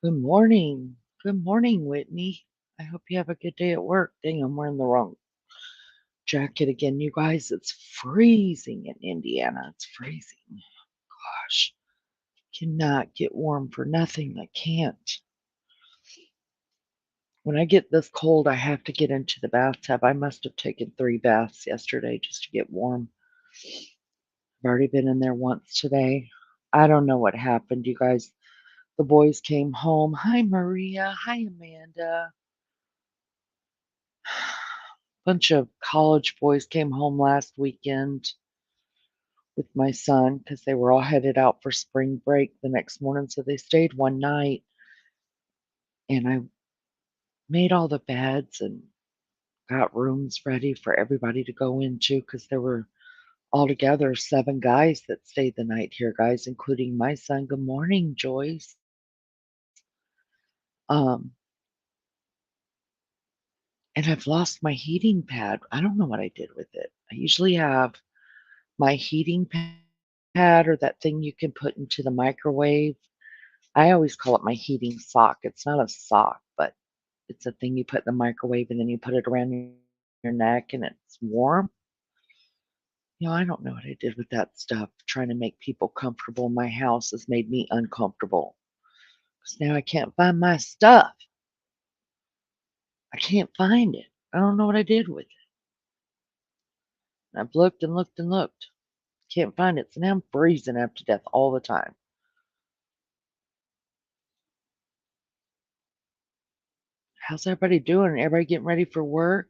Good morning. Good morning, Whitney. I hope you have a good day at work. Dang, I'm wearing the wrong jacket again. You guys, it's freezing in Indiana. It's freezing. Gosh, cannot get warm for nothing. I can't. When I get this cold, I have to get into the bathtub. I must have taken 3 baths yesterday just to get warm. I've already been in there once today. I don't know what happened, you guys. The boys came home. Hi, Maria. Hi, Amanda. Bunch of college boys came home last weekend with my son because they were all headed out for spring break the next morning. So they stayed one night and I made all the beds and got rooms ready for everybody to go into because there were altogether 7 guys that stayed the night here, guys, including my son. Good morning, Joyce. Um, and I've lost my heating pad. I don't know what I did with it. I usually have my heating pad or that thing you can put into the microwave. I always call it my heating sock. It's not a sock, but it's a thing you put in the microwave and then you put it around your neck and it's warm. I don't know what I did with that stuff. Trying to make people comfortable in my house has made me uncomfortable because now I can't find my stuff. I can't find it. I don't know what I did with it. I've looked and looked and looked. Can't find it. So now I'm freezing up to death all the time. How's everybody doing? Everybody getting ready for work?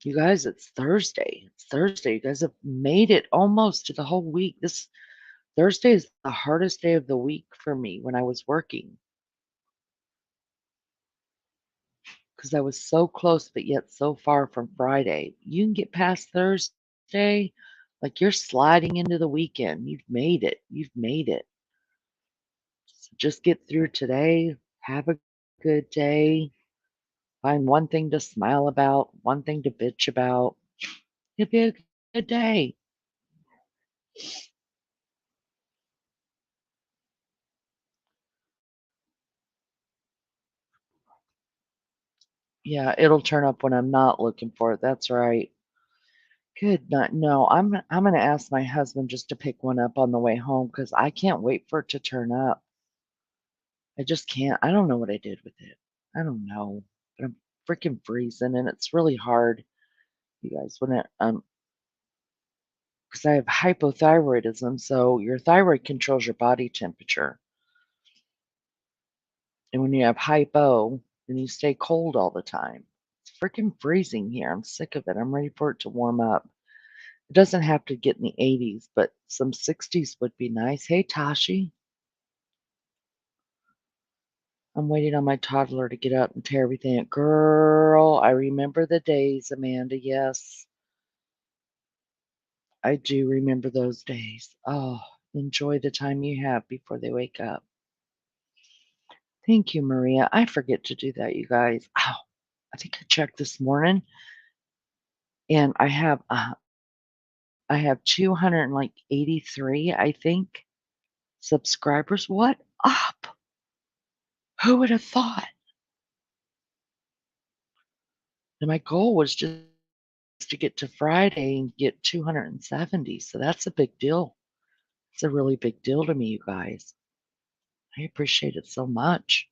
You guys, it's Thursday. It's Thursday. You guys have made it almost to the whole week. This Thursday is the hardest day of the week for me when I was working because I was so close, but yet so far from Friday. You can get past Thursday, like you're sliding into the weekend. You've made it. You've made it. So just get through today. Have a good day. Find one thing to smile about, one thing to bitch about. It'll be a good day. Yeah, it'll turn up when I'm not looking for it. That's right. Good night. No, I'm gonna ask my husband just to pick one up on the way home because I can't wait for it to turn up. I just can't. I don't know what I did with it. I don't know, but I'm freaking freezing, and it's really hard, you guys, when it because I have hypothyroidism, so your thyroid controls your body temperature, and when you have hypo, then you stay cold all the time. It's freaking freezing here. I'm sick of it. I'm ready for it to warm up. It doesn't have to get in the 80s, but some 60s would be nice. Hey, Tashi. I'm waiting on my toddler to get up and tear everything up. Girl, I remember the days, Amanda. Yes, I do remember those days. Oh, enjoy the time you have before they wake up. Thank you, Maria. I forget to do that, you guys. Oh, I think I checked this morning and I have 283, I think, subscribers. What up? Who would have thought? And my goal was just to get to Friday and get 270. So that's a big deal. It's a really big deal to me, you guys. I appreciate it so much.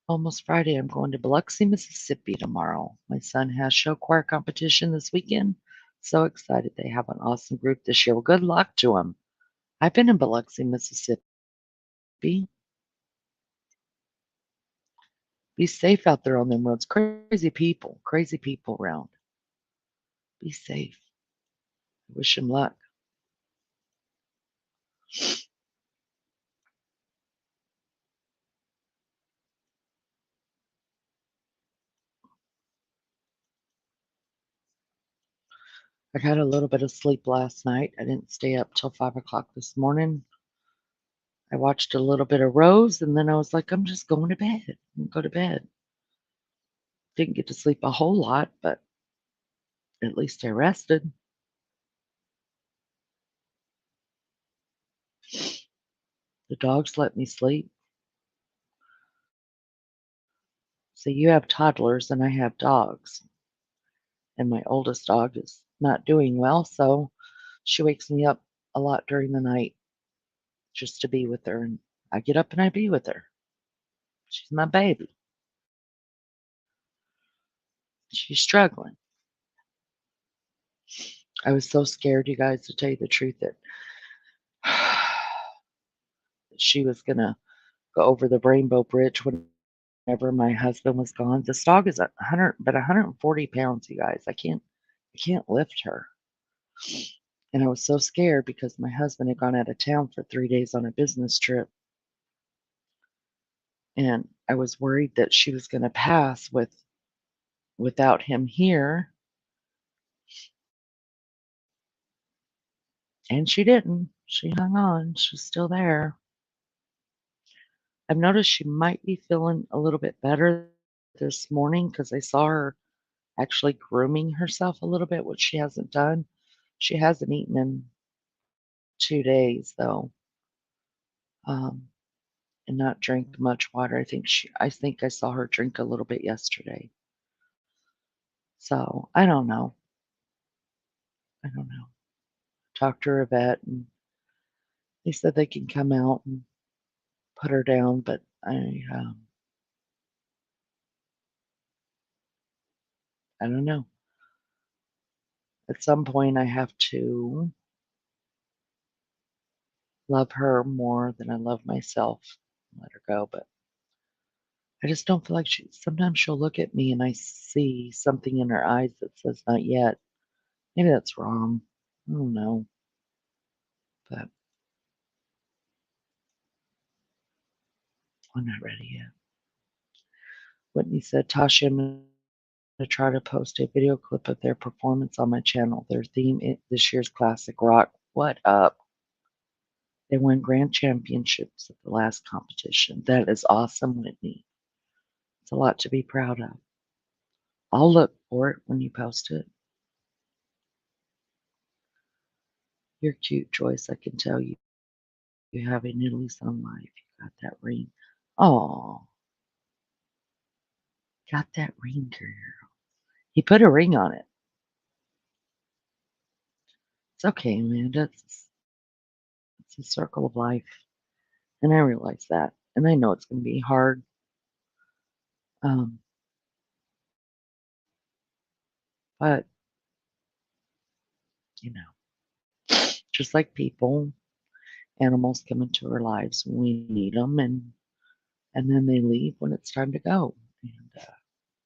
Almost Friday. I'm going to Biloxi, Mississippi tomorrow. My son has show choir competition this weekend. So excited. They have an awesome group this year. Well, good luck to him. I've been in Biloxi, Mississippi. Be safe out there on them roads. Crazy people around. Be safe. I wish him luck. I had a little bit of sleep last night. I didn't stay up till 5 o'clock this morning. I watched a little bit of Rose and then I was like, I'm just going to bed. Go to bed. Didn't get to sleep a whole lot, but at least I rested. The dogs let me sleep. So you have toddlers and I have dogs, and my oldest dog is not doing well, so she wakes me up a lot during the night just to be with her, and I get up and I be with her. She's my baby. She's struggling. I was so scared, you guys, to tell you the truth, that she was gonna go over the Rainbow Bridge whenever my husband was gone. This dog is 140 pounds, you guys. I can't lift her. And I was so scared because my husband had gone out of town for 3 days on a business trip, and I was worried that she was gonna pass without him here, and she didn't. She hung on. She's still there. I've noticed she might be feeling a little bit better this morning because I saw her actually grooming herself a little bit, which she hasn't done. She hasn't eaten in 2 days, though, um, and not drank much water. I think I saw her drink a little bit yesterday. So, I don't know. I don't know. Talked to her vet, and they said they can come out and put her down, but I don't know. At some point, I have to love her more than I love myself, let her go, but I just don't feel like sometimes she'll look at me and I see something in her eyes that says not yet. Maybe that's wrong. I don't know, but I'm not ready yet. Whitney said, Tasha, I'm going to try to post a video clip of their performance on my channel. Their theme is this year's classic rock. What up? They won grand championships at the last competition. That is awesome, Whitney. It's a lot to be proud of. I'll look for it when you post it. You're cute, Joyce. I can tell you have a new lease on life. You got that ring. Oh, got that ring, girl. He put a ring on it. It's okay, Amanda. It's a circle of life. And I realize that. And I know it's going to be hard. Um, but, you know, just like people, animals come into our lives when we need them, and then they leave when it's time to go. And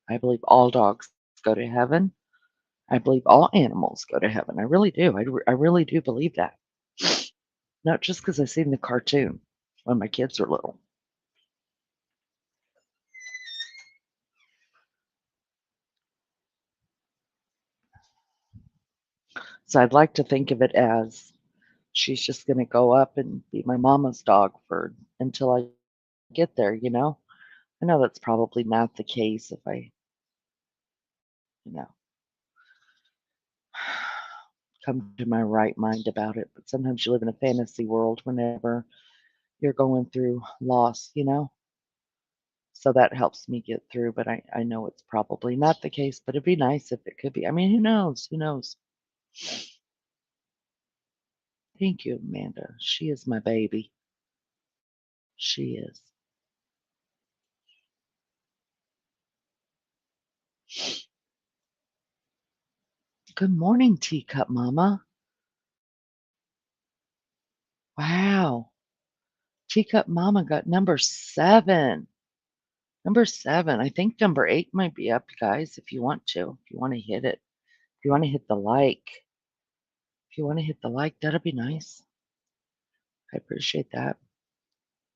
I believe all dogs go to heaven. I believe all animals go to heaven. I really do. I really do believe that. Not just because I seen the cartoon when my kids were little. So I'd like to think of it as she's just going to go up and be my mama's dog for until I get there, you know? I know that's probably not the case if I, you know, come to my right mind about it. But sometimes you live in a fantasy world whenever you're going through loss, you know? So that helps me get through. But I know it's probably not the case, but it'd be nice if it could be. I mean, who knows? Who knows? Thank you, Amanda. She is my baby. She is. Good morning, Teacup Mama. Wow. Teacup Mama got number 7. Number 7. I think number 8 might be up, guys, if you want to. If you want to hit it. If you want to hit the like. If you want to hit the like, that'd be nice. I appreciate that.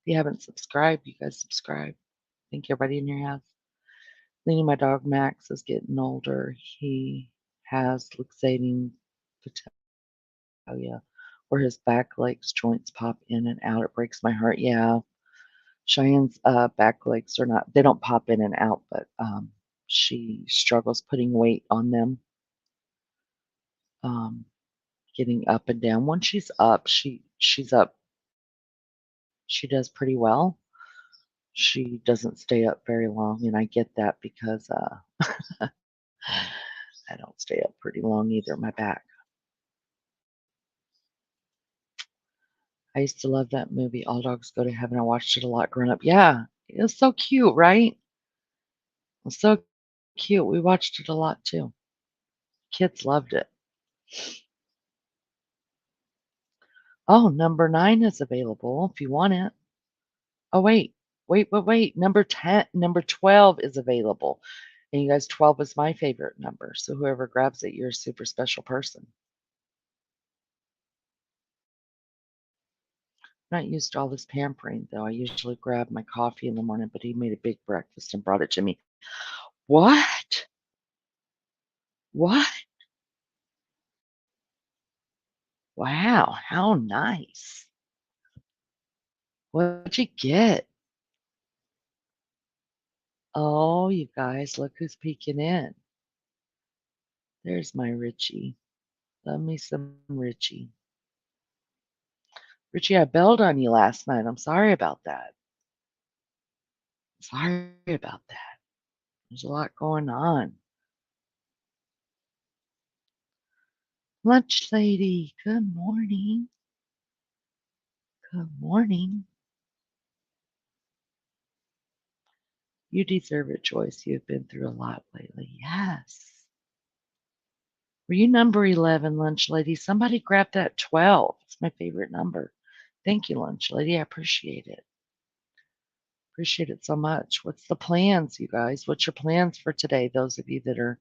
If you haven't subscribed, you guys subscribe. Thank you, everybody in your house. Leaning my dog Max is getting older. He has luxating patalia where his back legs joints pop in and out. It breaks my heart. Yeah. Cheyenne's back legs are not, they don't pop in and out, but she struggles putting weight on them, um, getting up and down. Once she's up, she's up She does pretty well. She doesn't stay up very long, and I get that because, I don't stay up pretty long either, my back. I used to love that movie, All Dogs Go to Heaven. I watched it a lot growing up. Yeah, it was so cute, right? It was so cute. We watched it a lot too. Kids loved it. Oh, number 9 is available if you want it. Oh, wait. Number 12 is available. And you guys, 12 is my favorite number. So whoever grabs it, you're a super special person. Not used to all this pampering, though. I usually grab my coffee in the morning, but he made a big breakfast and brought it to me. What? What? Wow, how nice. What'd you get? Oh, you guys, look who's peeking in. There's my Richie. Love me some Richie. Richie, I bailed on you last night. I'm sorry about that. Sorry about that. There's a lot going on. Lunch lady, good morning. Good morning. You deserve it, Joyce. You've been through a lot lately. Yes. Were you number 11, lunch lady? Somebody grab that 12. It's my favorite number. Thank you, lunch lady. I appreciate it. Appreciate it so much. What's the plans, you guys? What's your plans for today? Those of you that are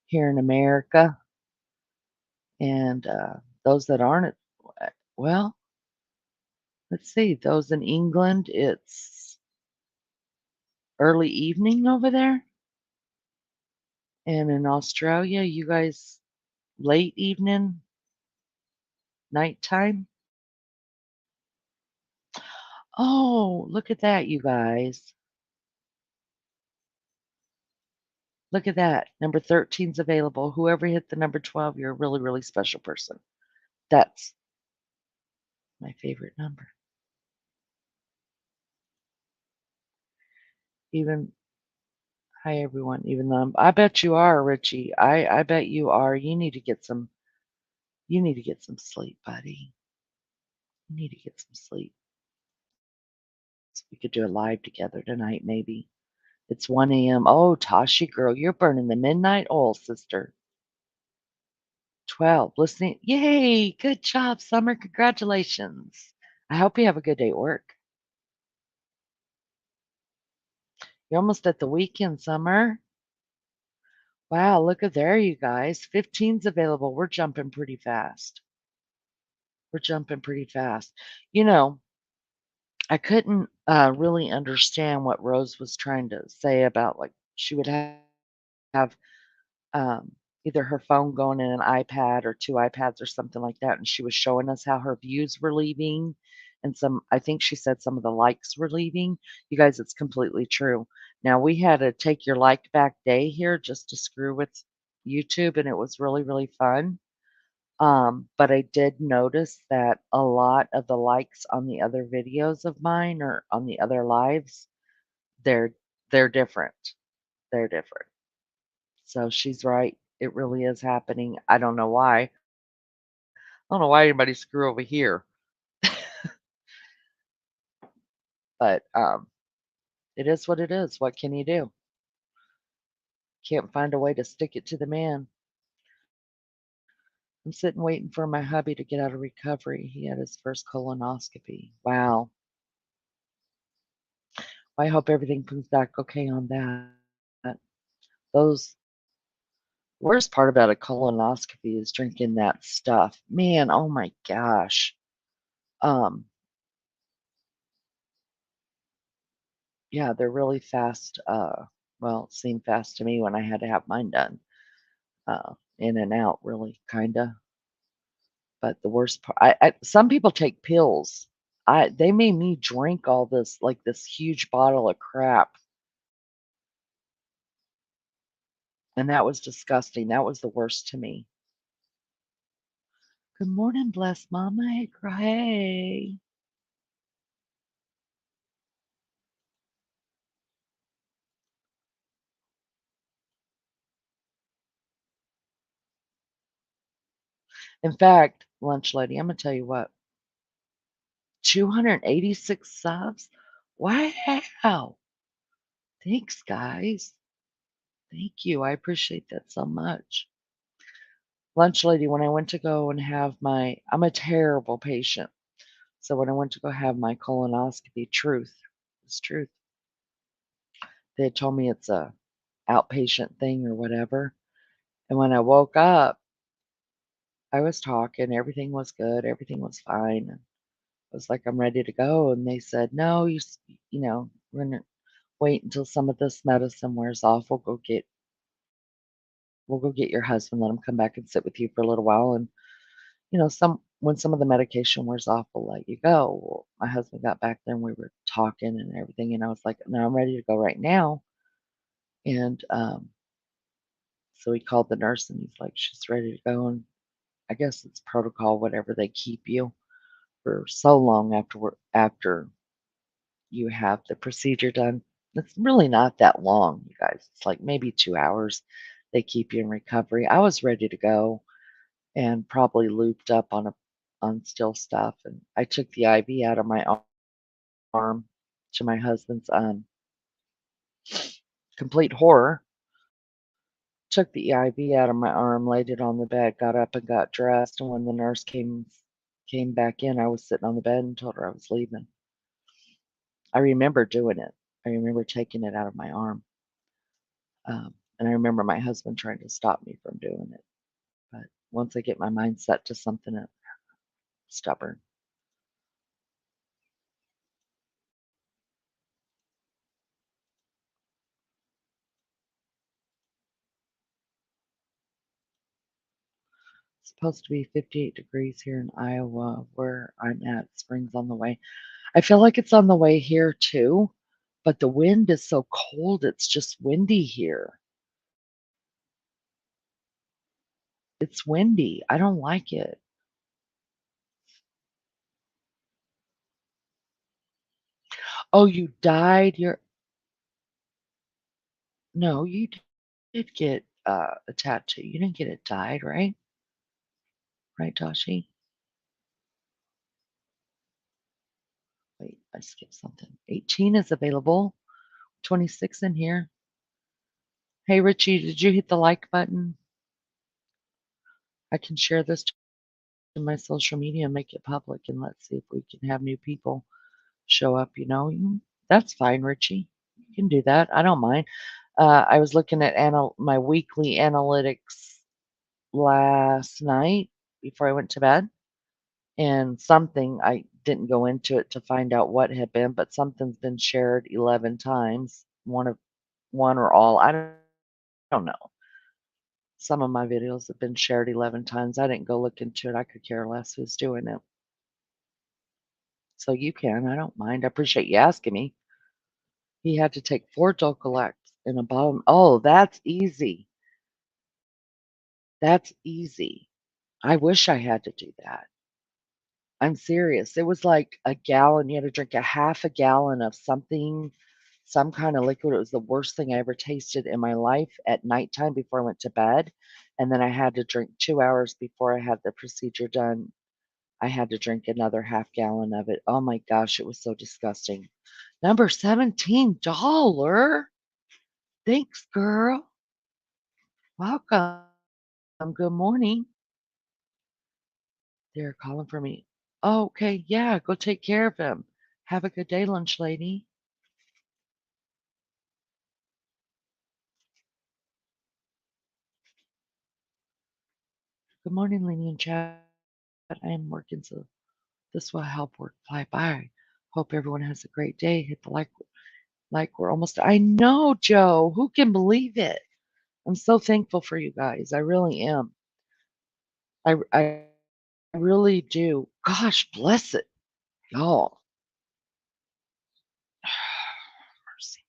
here in America and those that aren't, well, let's see. Those in England, it's early evening over there. And in Australia, you guys late evening, nighttime. Oh, look at that, you guys. Look at that. Number 13's available. Whoever hit the number 12, you're a really, really special person. That's my favorite number. Even hi everyone. Even though I bet you are, Richie. I bet you are. You need to get some sleep, buddy. You need to get some sleep. So we could do a live together tonight, maybe. It's 1 a.m. Oh, Tashi girl, you're burning the midnight oil, sister. 12. Listening. Yay! Good job, Summer. Congratulations. I hope you have a good day at work. You're almost at the weekend, Summer. Wow, look at there, you guys. 15's available. We're jumping pretty fast. We're jumping pretty fast. You know, I couldn't really understand what Rose was trying to say about like she would have um, either her phone going in an iPad or 2 iPads or something like that, and she was showing us how her views were leaving and I think she said some of the likes were leaving. You guys, it's completely true. Now, we had a take your like back day here just to screw with YouTube, and it was really, really fun. But I did notice that a lot of the likes on the other videos of mine or on the other lives, they're they're different. They're different. So she's right. It really is happening. I don't know why. I don't know why anybody screw over here, but it is what it is. What can you do? Can't find a way to stick it to the man. I'm sitting waiting for my hubby to get out of recovery. He had his first colonoscopy. Wow. I hope everything comes back okay on that. Those worst part about a colonoscopy is drinking that stuff. Man, oh my gosh. Um, yeah, they're really fast. Well, it seemed fast to me when I had to have mine done. In and out, really, kinda. But the worst part, some people take pills. They made me drink all this, like this huge bottle of crap, and that was disgusting. That was the worst to me. Good morning, blessed mama. Hey, In fact, lunch lady, I'm gonna tell you what, 286 subs? Wow. Thanks, guys. Thank you. I appreciate that so much. Lunch lady, when I went to go and have I'm a terrible patient. So when I went to go have my colonoscopy, it's truth. They had told me it's a outpatient thing or whatever. And when I woke up, I was talking, everything was good, everything was fine. And I was like, I'm ready to go. And they said, no, we're gonna wait until some of this medicine wears off. We'll go get your husband, let him come back and sit with you for a little while. And, some when some of the medication wears off, we'll let you go. Well, my husband got back there and we were talking and everything. And I was like, no, I'm ready to go right now. And so he called the nurse and he's like, she's ready to go. And I guess it's protocol, whatever they keep you for so long after you have the procedure done. It's really not that long, you guys. It's like maybe 2 hours. They keep you in recovery. I was ready to go and probably looped up on still stuff. And I took the IV out of my arm to my husband's complete horror. Took the IV out of my arm, laid it on the bed, got up and got dressed. And when the nurse came back in, I was sitting on the bed and told her I was leaving. I remember doing it. I remember taking it out of my arm. And I remember my husband trying to stop me from doing it. But once I get my mind set to something, I'm stubborn. It's supposed to be 58 degrees here in Iowa, where I'm at. Spring's on the way. I feel like it's on the way here too, but the wind is so cold. It's just windy here. It's windy. I don't like it. Oh, you died? No, you did get a tattoo. You didn't get it dyed, right? Right, Tashi? Wait, I skipped something. 18 is available. 26 in here. Hey, Richie, did you hit the like button? I can share this to my social media and make it public, and let's see if we can have new people show up. That's fine, Richie. You can do that. I don't mind. I was looking at my weekly analytics last night before I went to bed, and something I didn't go into it to find out what had been, but something's been shared 11 times. One or all. I don't know. Some of my videos have been shared 11 times. I didn't go look into it. I could care less who's doing it. So you can. I don't mind. I appreciate you asking me. He had to take 4 Dulcolax in a bottle. Oh, that's easy. That's easy. I wish I had to do that. I'm serious. It was like a gallon. You had to drink a half a gallon of something, some kind of liquid. It was the worst thing I ever tasted in my life at nighttime before I went to bed. And then I had to drink 2 hours before I had the procedure done. I had to drink another half gallon of it. Oh my gosh, it was so disgusting. Number $17. Thanks, girl. Welcome. Good morning. They're calling for me. Oh, okay, yeah, go take care of him. Have a good day, lunch lady. Good morning, Lenny and Chad. I am working, so this will help work fly by. Hope everyone has a great day. Hit the like we're almost. I know, Joe. Who can believe it? I'm so thankful for you guys. I really am. I really do. Gosh, bless it, y'all. Mercy.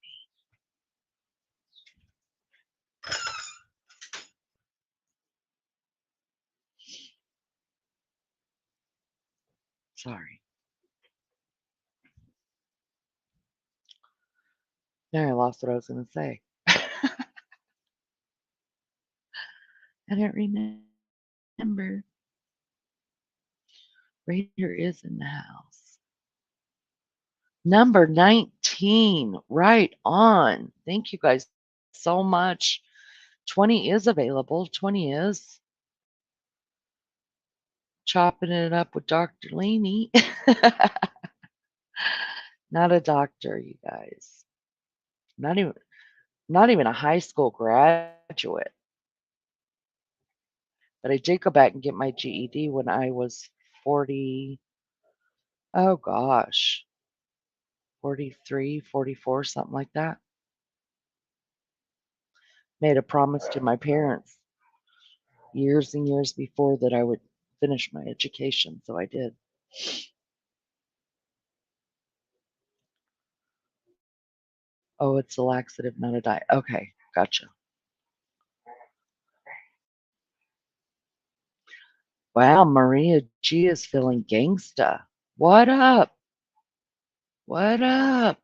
Sorry. Now I lost what I was going to say. I don't remember. Raider is in the house. Number 19. Right on. Thank you guys so much. 20 is available. 20 is chopping it up with Dr. Laney. Not a doctor, you guys. Not even not even a high school graduate. But I did go back and get my GED when I was 40, oh gosh, 43, 44, something like that. Made a promise to my parents years and years before that I would finish my education, so I did. Oh, it's a laxative, not a diet. Okay, gotcha. Wow, Maria G is feeling gangsta. What up? What up?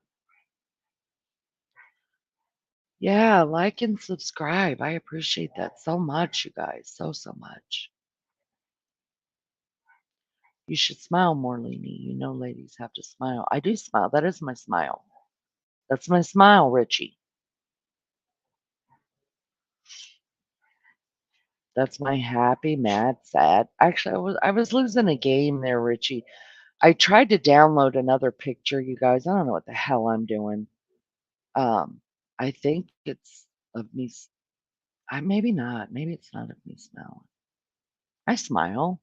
Yeah, like and subscribe. I appreciate that so much, you guys. So, so much. You should smile more, Leanie. You know ladies have to smile. I do smile. That is my smile. That's my smile, Richie. That's my happy, mad, sad. Actually, I was losing a game there, Richie. I tried to download another picture, you guys. I don't know what the hell I'm doing. Um, I think it's of me. Maybe not. Maybe it's not of me smiling. I smile.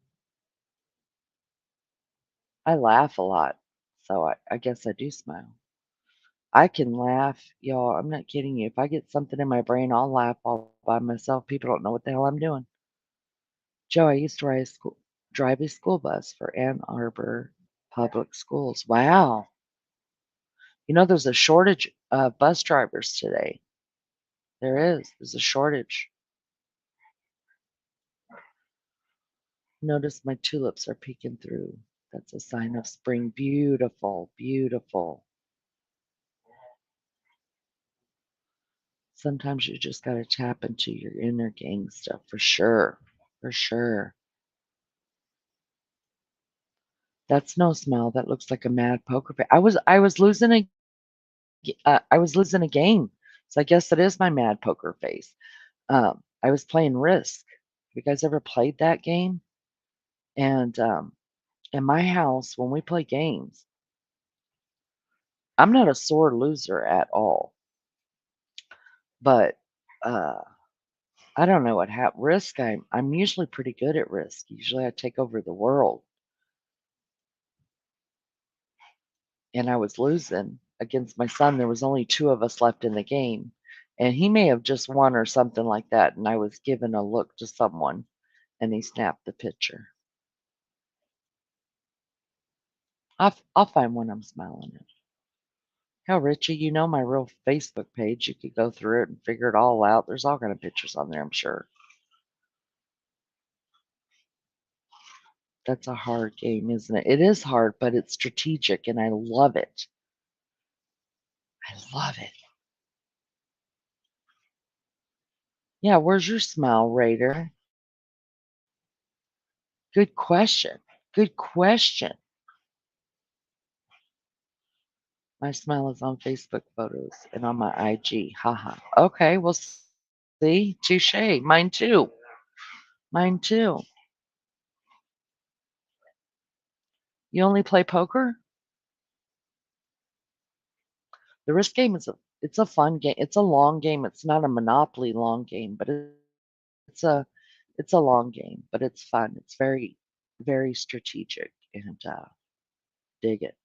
I laugh a lot. So I guess I do smile. I can laugh, y'all. I'm not kidding you. If I get something in my brain, I'll laugh all by myself. People don't know what the hell I'm doing. Joe, I used to drive a school bus for Ann Arbor Public Schools. Wow. You know, there's a shortage of bus drivers today. There is. There's a shortage. Notice my tulips are peeking through. That's a sign of spring. Beautiful, beautiful. Sometimes you just got to tap into your inner gang stuff for sure. For sure. That's no smile. That looks like a mad poker face. I was losing I was losing a game. So I guess that is my mad poker face. I was playing Risk. Have you guys ever played that game? And in my house, when we play games, I'm not a sore loser at all. But uh, I don't know what happened. Risk, I'm usually pretty good at Risk. Usually I take over the world. And I was losing against my son. There was only two of us left in the game. And he may have just won or something like that. And I was giving a look to someone and he snapped the picture. I'll find one I'm smiling at. Hell, Richie, you know my real Facebook page. You could go through it and figure it all out. There's all kind of pictures on there, I'm sure. That's a hard game, isn't it? It is hard, but it's strategic, and I love it. I love it. Yeah, where's your smile, Raider? Good question. Good question. My smile is on Facebook photos and on my IG. Haha. Okay, well, see, touche. Mine too. Mine too. You only play poker? The Risk game it's a fun game. It's a long game. It's not a Monopoly long game, but it's a it's a long game, but it's fun. It's very very strategic and dig it.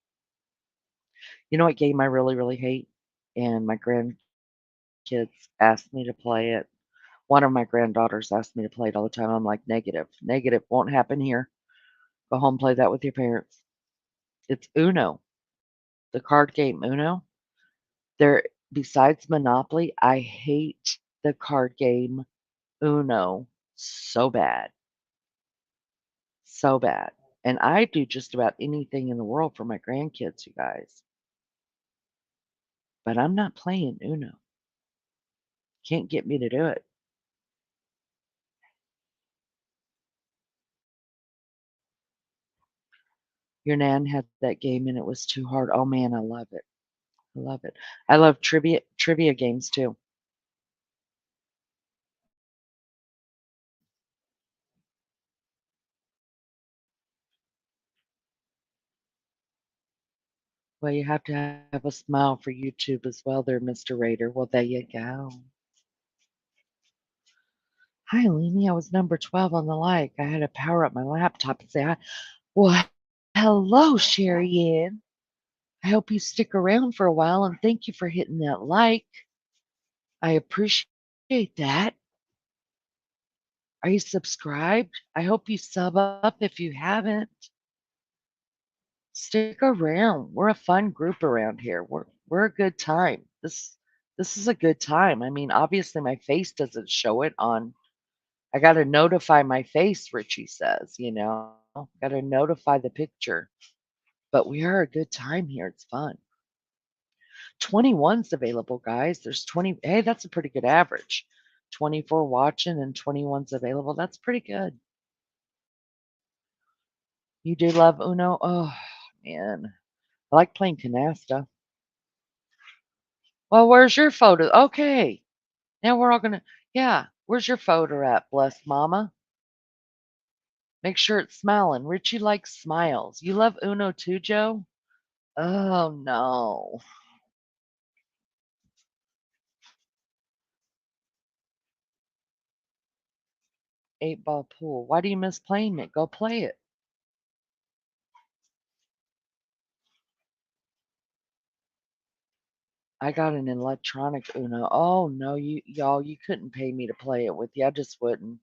You know what game I really really hate? And my grandkids asked me to play it. One of my granddaughters asked me to play it all the time. I'm like, negative, negative, won't happen here. Go home, play that with your parents. It's Uno, the card game Uno. There, besides Monopoly, I hate the card game Uno so bad, so bad. And I do just about anything in the world for my grandkids, you guys. But I'm not playing Uno. Can't get me to do it. Your nan had that game and it was too hard. Oh, man, I love it. I love it. I love trivia games too. Well, you have to have a smile for YouTube as well there, Mr. Raider. Well, there you go. Hi, Leanie. I was number 12 on the like. I had to power up my laptop and say hi. Well, hello, Sherry Ann. I hope you stick around for a while and thank you for hitting that like. I appreciate that. Are you subscribed? I hope you sub up if you haven't. Stick around. We're a fun group around here. We're a good time. This is a good time. I mean, obviously my face doesn't show it on. I got to notify my face, Richie says, you know. Got to notify the picture. But we are a good time here. It's fun. 21's available, guys. There's 20. Hey, that's a pretty good average. 24 watching and 21's available. That's pretty good. You do love Uno? Oh, man. I like playing canasta. Well, where's your photo? Okay. Now we're all gonna, yeah. Where's your photo at, blessed mama? Make sure it's smiling. Richie likes smiles. You love Uno too, Joe? Oh, no. 8-ball pool. Why do you miss playing it? Go play it. I got an electronic Uno. Oh, no, y'all, you couldn't pay me to play it with you. I just wouldn't.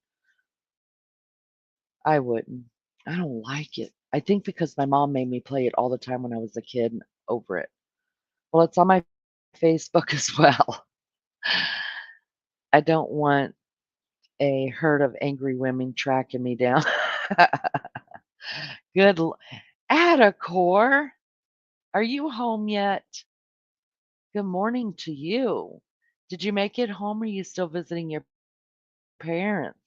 I wouldn't. I don't like it. I think because my mom made me play it all the time when I was a kid and over it. Well, it's on my Facebook as well. I don't want a herd of angry women tracking me down. Good l Attacore, are you home yet? Good morning to you. Did you make it home, or are you still visiting your parents?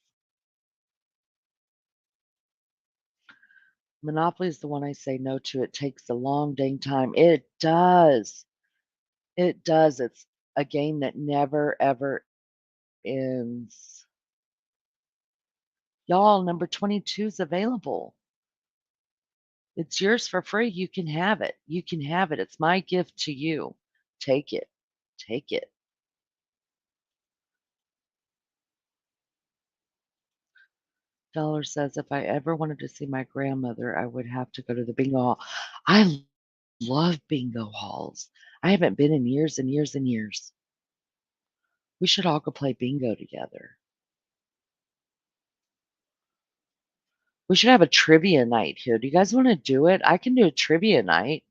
Monopoly is the one I say no to. It takes a long dang time. It does. It does. It's a game that never, ever ends. Y'all, number 22 is available. It's yours for free. You can have it. You can have it. It's my gift to you. Take it. Take it. Dollar says if I ever wanted to see my grandmother, I would have to go to the bingo hall. I love bingo halls. I haven't been in years and years and years. We should all go play bingo together. We should have a trivia night here. Do you guys want to do it? I can do a trivia night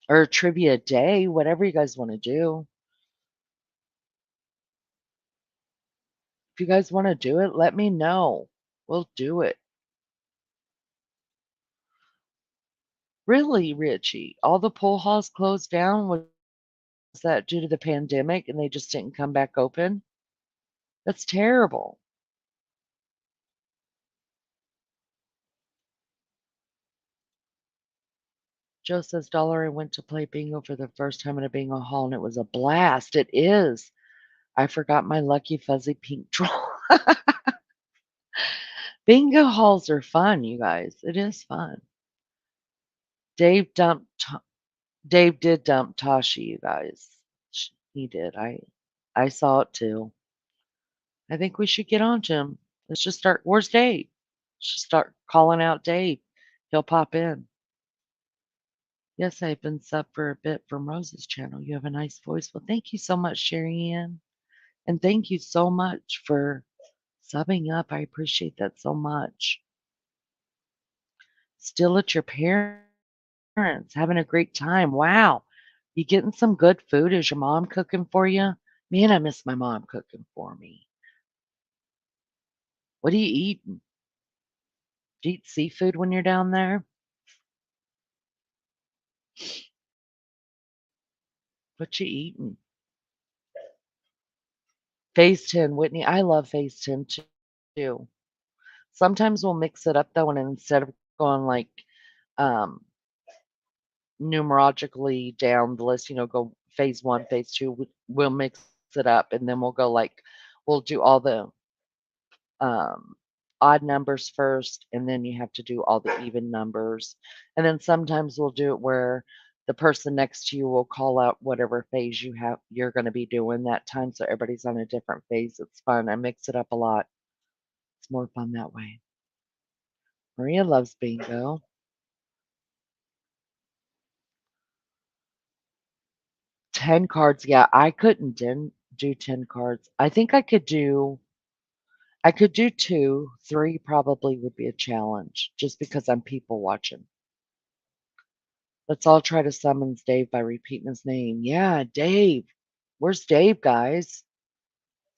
or a trivia day, whatever you guys want to do. If you guys want to do it, let me know. We'll do it. Really, Richie? All the pool halls closed down? Was that due to the pandemic and they just didn't come back open? That's terrible. Joe says, Dollar, I went to play bingo for the first time in a bingo hall and it was a blast. It is. I forgot my lucky fuzzy pink troll. Bingo halls are fun, you guys. It is fun. Dave dumped Dave did dump Tashi, you guys. He did. I saw it too. I think we should get on to him. Let's just start. Where's Dave? Should start calling out Dave. He'll pop in. Yes, I've been sub for a bit from Rose's channel. You have a nice voice. Well, thank you so much, Sherry Ann. And thank you so much for subbing up. I appreciate that so much. Still at your parents, having a great time. Wow. You getting some good food? Is your mom cooking for you? Man, I miss my mom cooking for me. What are you eating? Do you eat seafood when you're down there? What you eating? Phase 10, Whitney. I love Phase 10 too. Sometimes we'll mix it up though, and instead of going like um, numerologically down the list, go phase 1, phase 2, we'll mix it up, and then we'll go, like we'll do all the, um, odd numbers first, and then you have to do all the even numbers, and then sometimes we'll do it where the person next to you will call out whatever phase you're gonna be doing that time, so everybody's on a different phase. It's fun. I mix it up a lot. It's more fun that way. Maria loves bingo. 10 cards, yeah, I couldn't do 10 cards. I could do 2, 3 probably would be a challenge just because I'm people watching. Let's all try to summons Dave by repeating his name. Yeah, Dave. Where's Dave, guys?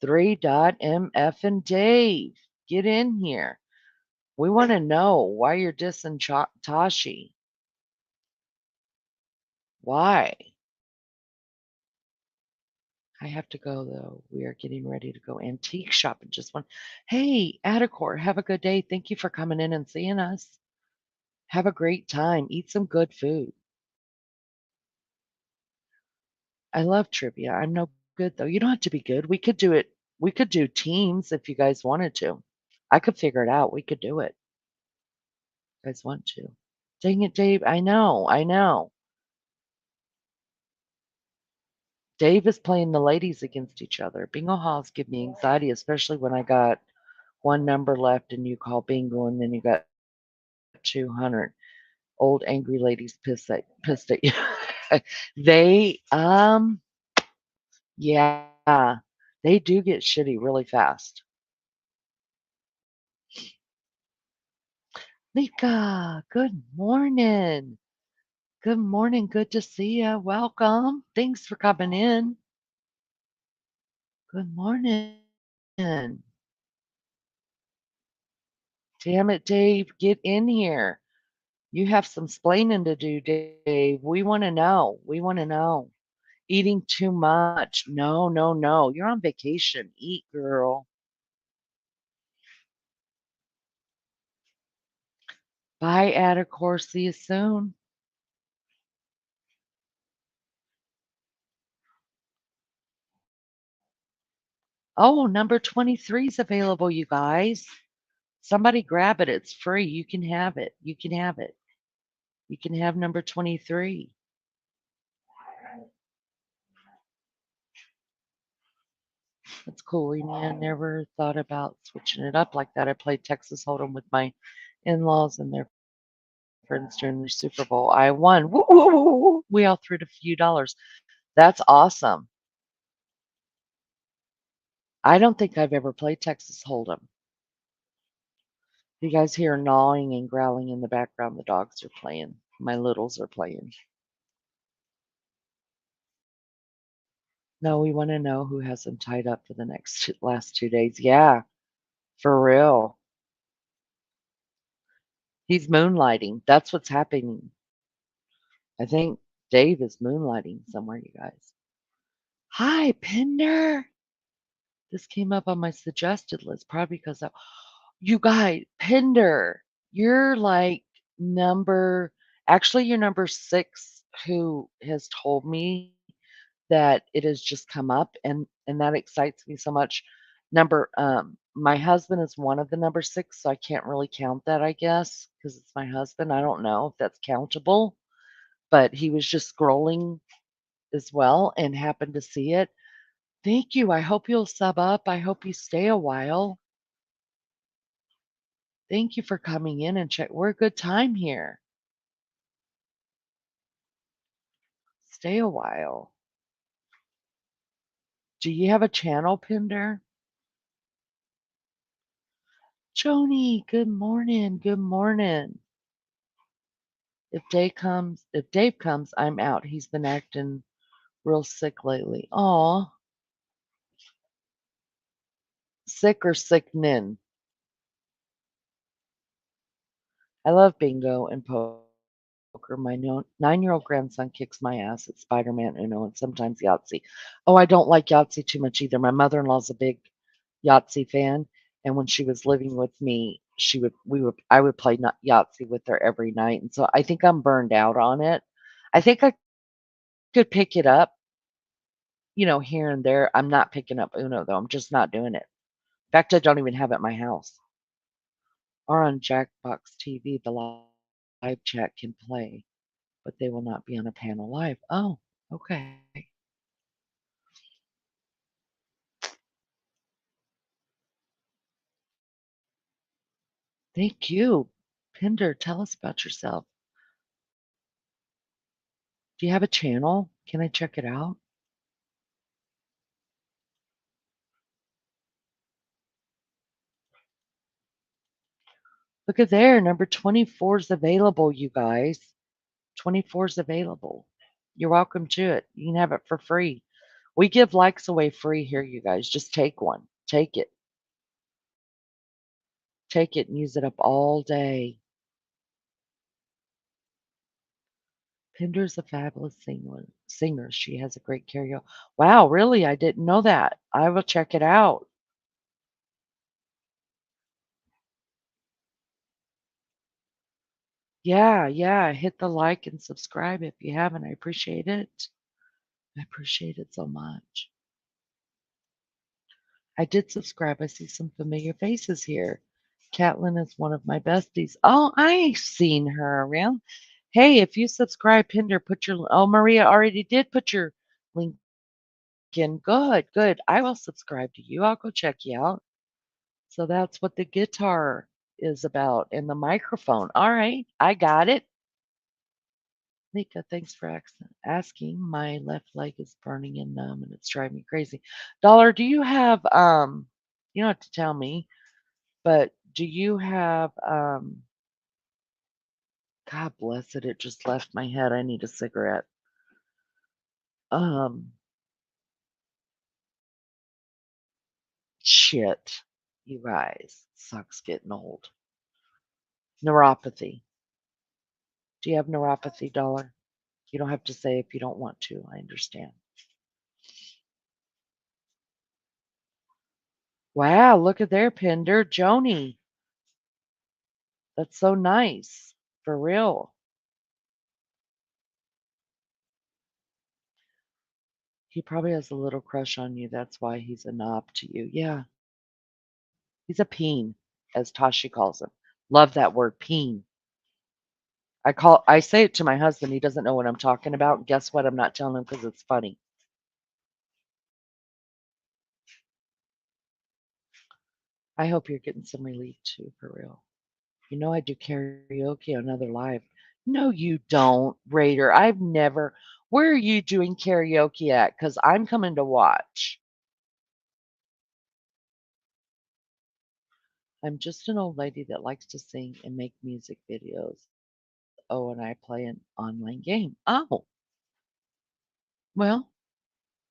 3.mf and Dave. Get in here. We want to know why you're dissing Tashi. Why? I have to go though. We are getting ready to go antique shopping. Just one. Hey, Adacor, have a good day. Thank you for coming in and seeing us. Have a great time. Eat some good food. I love trivia. I'm no good though. You don't have to be good. We could do it. We could do teams if you guys wanted to. I could figure it out. We could do it. If you guys want to. Dang it, Dave. I know. I know. Dave is playing the ladies against each other. Bingo halls give me anxiety, especially when I got one number left and you call bingo and then you got 200. Old angry ladies pissed at you. They yeah, they do get shitty really fast. Mika, good morning. Good morning. Good to see you. Welcome. Thanks for coming in. Good morning. Damn it, Dave. Get in here. You have some splaining to do, Dave. We want to know. We want to know. Eating too much. No, no, no. You're on vacation. Eat, girl. Bye, Adacor. See you soon. Oh, number 23 is available, you guys. Somebody grab it. It's free. You can have it. You can have it. You can have number 23. That's cool. I never thought about switching it up like that. I played Texas Hold'em with my in-laws and their friends during the Super Bowl. I won. Woo, woo, woo, woo. We all threw a few dollars. That's awesome. I don't think I've ever played Texas Hold'em. You guys hear gnawing and growling in the background. The dogs are playing. My littles are playing. No, we want to know who has them tied up for the last 2 days. Yeah, for real. He's moonlighting. That's what's happening. I think Dave is moonlighting somewhere, you guys. Hi, Pinder. This came up on my suggested list, probably because of you guys, Pinder. You're like number, actually, you're number 6 who has told me that it has just come up, and that excites me so much. My husband is one of the number 6, so I can't really count that, I guess, because it's my husband. I don't know if that's countable, but he was just scrolling as well and happened to see it. Thank you. I hope you'll sub up. I hope you stay a while. Thank you for coming in and check. We're a good time here. Stay a while. Do you have a channel, Pinder? Joni, good morning. Good morning. If Dave comes, I'm out. He's been acting real sick lately. Aw, sick or sickening. I love bingo and poker. My 9-year-old grandson kicks my ass at Spider-Man, Uno, and sometimes Yahtzee. Oh, I don't like Yahtzee too much either. My mother-in-law's a big Yahtzee fan, and when she was living with me, I would play Yahtzee with her every night, and so I think I'm burned out on it. I think I could pick it up, here and there. I'm not picking up Uno, though. I'm just not doing it. In fact, I don't even have it at my house. Or on Jackbox TV, the live chat can play, but they will not be on a panel live. Oh, okay. Thank you. Pinder, tell us about yourself. Do you have a channel? Can I check it out? Look at there, number 24 is available, you guys. 24 is available. You're welcome to it. You can have it for free. We give likes away free here, you guys. Just take one. Take it. Take it and use it up all day. Pinder's a fabulous singer. She has a great karaoke. Wow, really? I didn't know that. I will check it out. Yeah, yeah. Hit the like and subscribe if you haven't. I appreciate it. I appreciate it so much. I did subscribe. I see some familiar faces here. Catlin is one of my besties. Oh, I've seen her around. Hey, if you subscribe, Pinder, put your. Oh, Maria already did put your link in. Good, good. I will subscribe to you. I'll go check you out. So that's what the guitar is about and the microphone. All right, I got it. Nika, thanks for asking. My left leg is burning and numb and it's driving me crazy. Dollar, do you have you don't have to tell me, but do you have God bless it, it just left my head. I need a cigarette. Um shit. You guys, sucks getting old. Neuropathy. Do you have neuropathy, Dollar? You don't have to say if you don't want to. I understand. Wow, look at there, Pinder. Joni. That's so nice. For real. He probably has a little crush on you. That's why he's a knob to you. Yeah. He's a peen, as Tashi calls him. Love that word, peen. I say it to my husband. He doesn't know what I'm talking about. Guess what? I'm not telling him because it's funny. I hope you're getting some relief too, for real. You know I do karaoke on other live. No, you don't, Raider. I've never. Where are you doing karaoke at? Because I'm coming to watch. I'm just an old lady that likes to sing and make music videos. Oh, and I play an online game. Oh, well,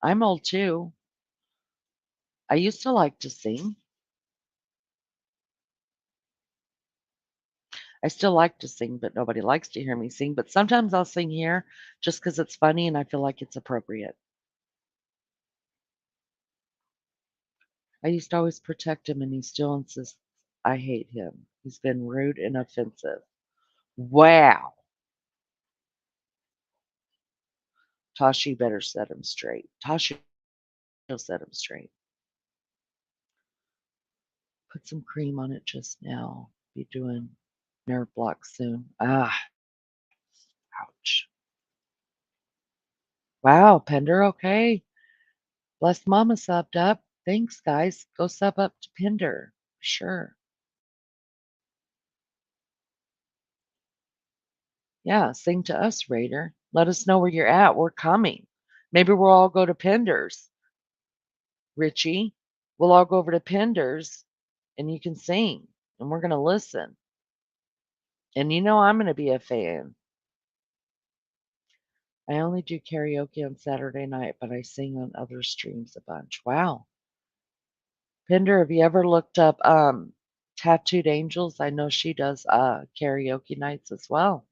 I'm old too. I used to like to sing. I still like to sing, but nobody likes to hear me sing. But sometimes I'll sing here just because it's funny and I feel like it's appropriate. I used to always protect him, and he still insists I hate him. He's been rude and offensive. Wow. Tashi better set him straight. Tashi will set him straight. Put some cream on it just now. Be doing nerve block soon. Ah, ouch. Wow, Pender, okay. Blessed Mama subbed up. Thanks, guys. Go sub up to Pender. Sure. Yeah, sing to us, Raider. Let us know where you're at. We're coming. Maybe we'll all go to Pender's, Richie. We'll all go over to Pender's and you can sing and we're going to listen. And I'm going to be a fan. I only do karaoke on Saturday night, but I sing on other streams a bunch. Wow. Pender, have you ever looked up Tattooed Angels? I know she does karaoke nights as well.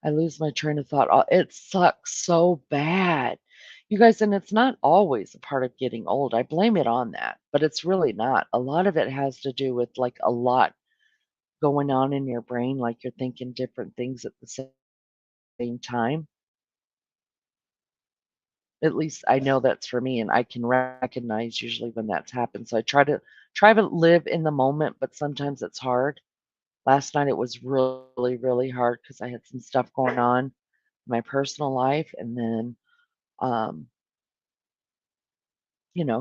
I lose my train of thought. It sucks so bad. You guys, and it's not always a part of getting old. I blame it on that, but it's really not. A lot of it has to do with like a lot going on in your brain, like you're thinking different things at the same time. At least I know that's for me, and I can recognize usually when that's happened. So I try to live in the moment, but sometimes it's hard. Last night it was really, really hard because I had some stuff going on in my personal life, and then um,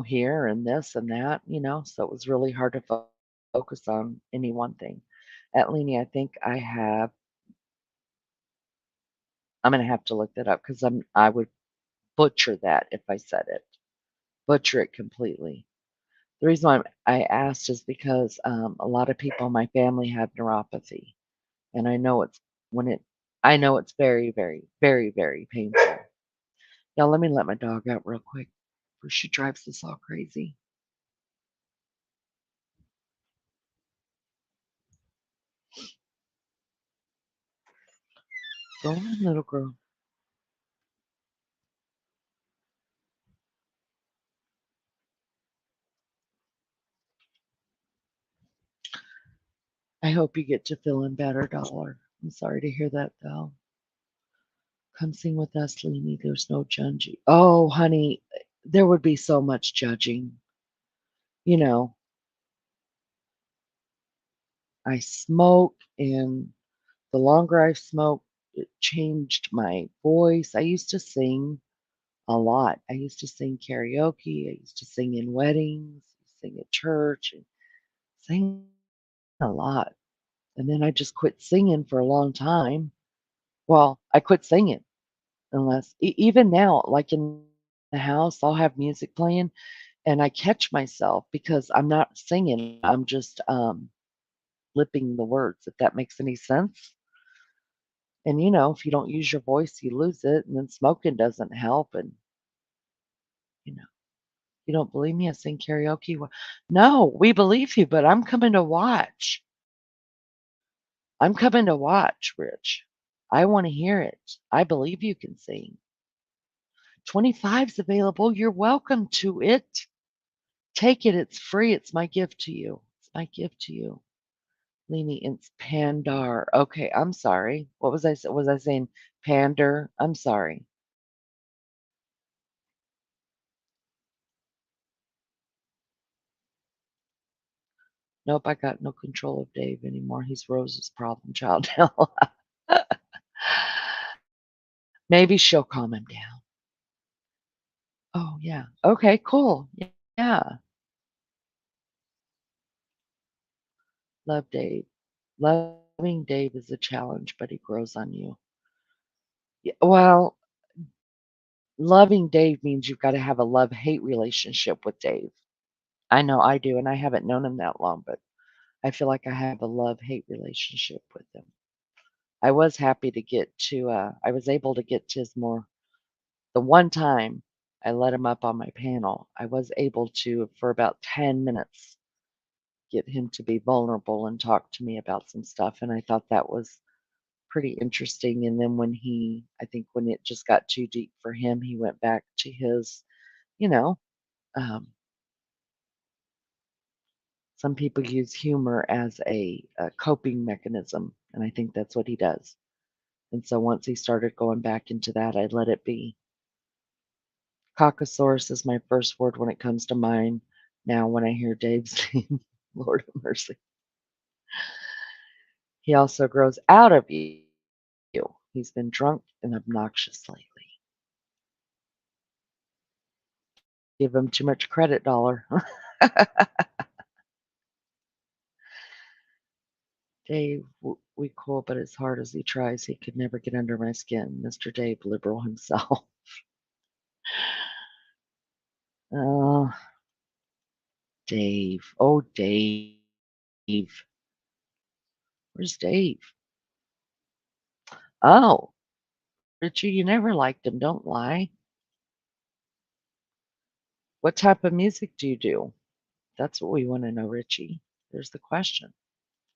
here and this and that, so it was really hard to focus on any one thing. At Leany, I think I'm gonna have to look that up because I would butcher that if I said it. Butcher it completely. The reason why I asked is because, a lot of people in my family have neuropathy, and when it I know it's very, very, very, very painful. Now let me let my dog out real quick before she drives us all crazy. Go on, little girl. I hope you get to feeling better, Dollar. I'm sorry to hear that, though. Come sing with us, Leanie. There's no judging. Oh, honey, there would be so much judging. You know, I smoke, and the longer I smoked, it changed my voice. I used to sing a lot. I used to sing karaoke. I used to sing in weddings, sing at church, and sing a lot. And then I just quit singing for a long time. Well, I quit singing unless even now, like in the house, I'll have music playing and I catch myself because I'm not singing. I'm just lipping the words, if that makes any sense. And if you don't use your voice, you lose it. And then smoking doesn't help. And you know, you don't believe me? I sing karaoke. No, we believe you, but I'm coming to watch. I'm coming to watch, Rich. I want to hear it. I believe you can sing. 25's available. You're welcome to it. Take it. It's free. It's my gift to you. It's my gift to you. Lenient Pandar. Okay, I'm sorry. What was was I saying pander? I'm sorry. Nope, I got no control of Dave anymore. He's Rose's problem child now. Maybe she'll calm him down. Oh, yeah. Okay, cool. Yeah. Love Dave. Loving Dave is a challenge, but he grows on you. Yeah, well, loving Dave means you've got to have a love-hate relationship with Dave. I know I do, and I haven't known him that long, but I feel like I have a love-hate relationship with him. I was happy to I was able to get to his more the one time I let him up on my panel, I was able to, for about 10 minutes, get him to be vulnerable and talk to me about some stuff, and I thought that was pretty interesting, and then I think when it just got too deep for him, he went back to his, you know, um, some people use humor as a coping mechanism, and I think that's what he does. And so once he started going back into that, I let it be. Caucasaurus is my first word when it comes to mind now when I hear Dave's name. Lord of mercy. He also grows out of you. He's been drunk and obnoxious lately. Give him too much credit, Dollar. Dave, we cool, but as hard as he tries, he could never get under my skin. Mr. Dave, liberal himself. Oh, Dave. Oh, Dave. Where's Dave? Oh, Richie, you never liked him. Don't lie. What type of music do you do? That's what we want to know, Richie. There's the question.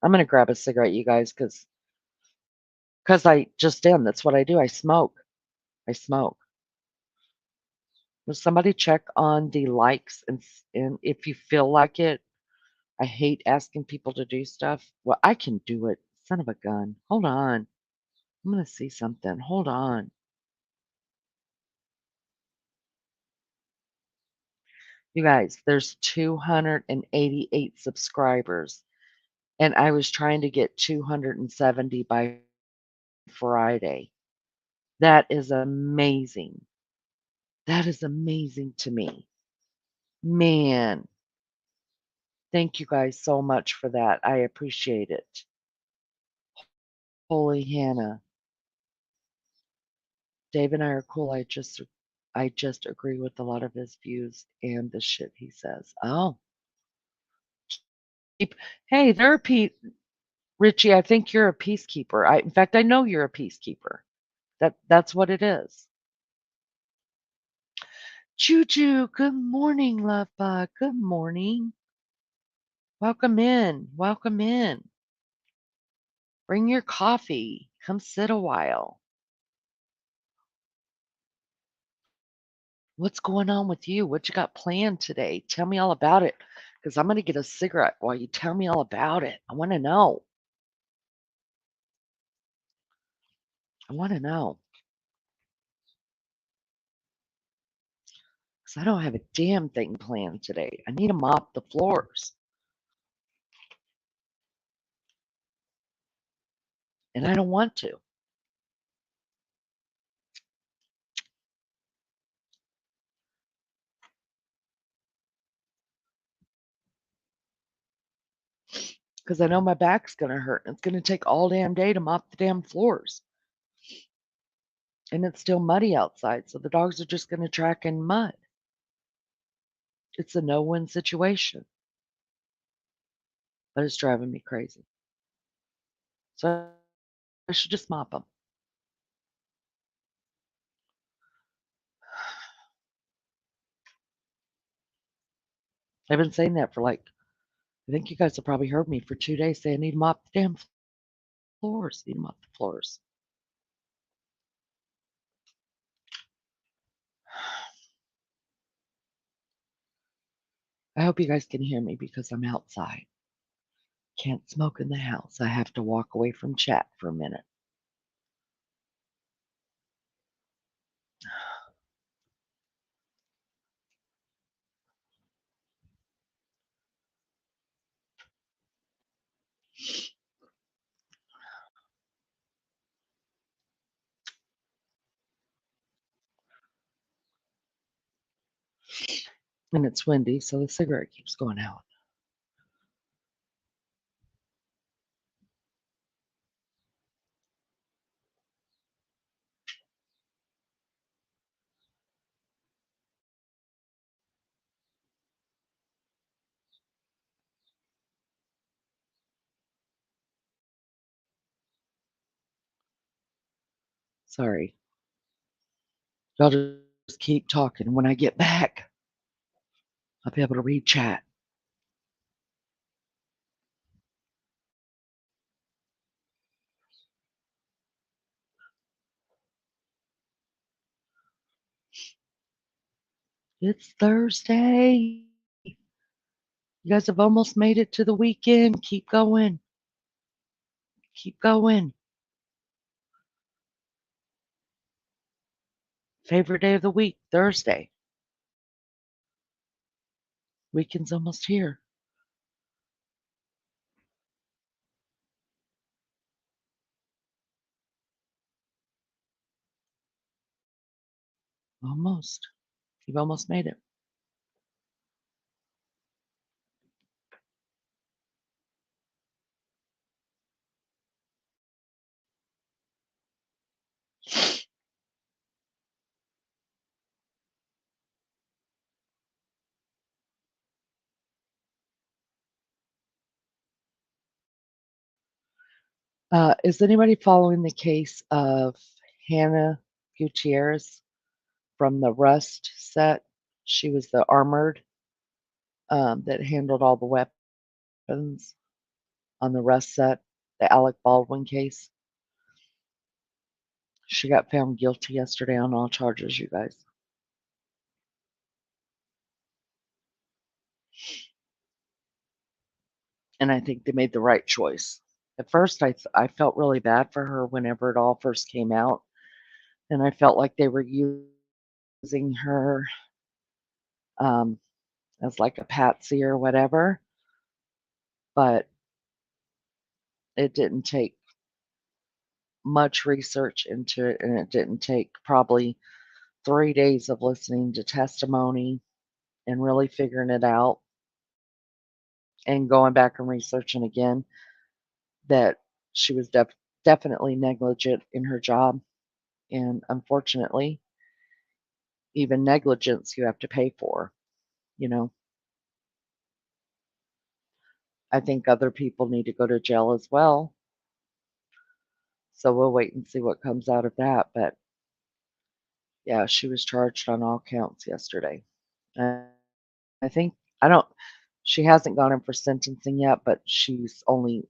I'm gonna grab a cigarette, you guys, because I just am. That's what I do. I smoke. I smoke. Will somebody check on the likes and if you feel like it? I hate asking people to do stuff. Well, I can do it. Son of a gun. Hold on. I'm gonna see something. Hold on. You guys, there's 288 subscribers, and I was trying to get 270 by Friday. That is amazing. That is amazing to me. Man, thank you guys so much for that. I appreciate it. Holy Hannah. Dave and I are cool. I just agree with a lot of his views and the shit he says. Oh, hey, they're a Richie. I think you're a peacekeeper. In fact, I know you're a peacekeeper. That's what it is. Juju, good morning, love bug. Good morning. Welcome in. Welcome in. Bring your coffee. Come sit a while. What's going on with you? What you got planned today? Tell me all about it. Because I'm going to get a cigarette while you tell me all about it. I want to know. I want to know. Because I don't have a damn thing planned today. I need to mop the floors. And I don't want to. Because I know my back's going to hurt. And it's going to take all damn day to mop the damn floors. And it's still muddy outside. So the dogs are just going to track in mud. It's a no-win situation. But it's driving me crazy. So I should just mop them. I've been saying that for I think you guys have probably heard me for 2 days say I need to mop the damn floors. Need to mop the floors. I hope you guys can hear me because I'm outside. Can't smoke in the house. I have to walk away from chat for a minute. And it's windy, so the cigarette keeps going out. Sorry. Y'all just keep talking. When I get back, I'll be able to read chat. It's Thursday. You guys have almost made it to the weekend. Keep going. Keep going. Favorite day of the week, Thursday. Weekend's almost here. Almost. You've almost made it. Is anybody following the case of Hannah Gutierrez from the Rust set? She was the armored that handled all the weapons on the Rust set, the Alec Baldwin case. She got found guilty yesterday on all charges, you guys. and I think they made the right choice. At first, I felt really bad for her whenever it all first came out, and I felt like they were using her, um, as like a patsy or whatever, but it didn't take much research into it, and it didn't take probably 3 days of listening to testimony and really figuring it out and going back and researching again that she was definitely negligent in her job, and unfortunately, even negligence you have to pay for, you know? I think other people need to go to jail as well, so we'll wait and see what comes out of that, but yeah, she was charged on all counts yesterday. Uh, I think I don't she hasn't gone in for sentencing yet, but she's only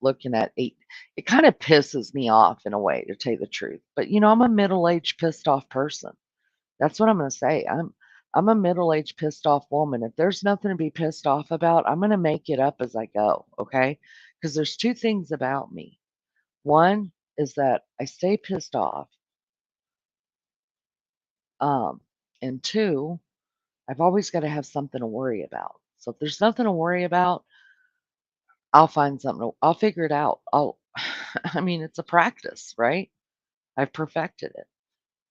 looking at 8. It kinda pisses me off in a way, to tell you the truth, but, I'm a middle-aged, pissed off person. That's what I'm gonna say. I'm a middle-aged, pissed off woman. If there's nothing to be pissed off about, I'm gonna make it up as I go, okay? Because there's 2 things about me. One is that I stay pissed off, um, and 2, I've always gotta have something to worry about. So if there's nothing to worry about, I'll find something to I'll figure it out. I mean, it's a practice, right? I've perfected it.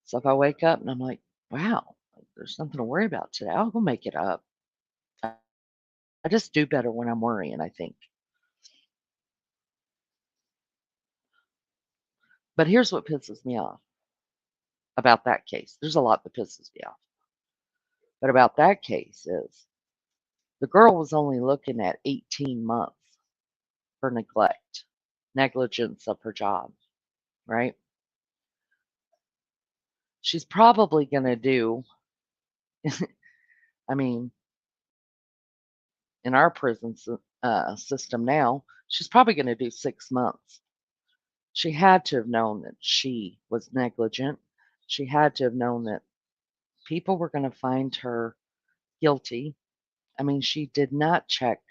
So if I wake up and I'm like, "Wow, like, there's something to worry about today," I'll go make it up. I just do better when I'm worrying, I think. But here's what pisses me off about that case. There's a lot that pisses me off. But about that case is the girl was only looking at 18 months for neglect, negligence of her job, right? She's probably going to do, I mean, in our system now, she's probably going to do 6 months. She had to have known that she was negligent. She had to have known that people were going to find her guilty. I mean, she did not check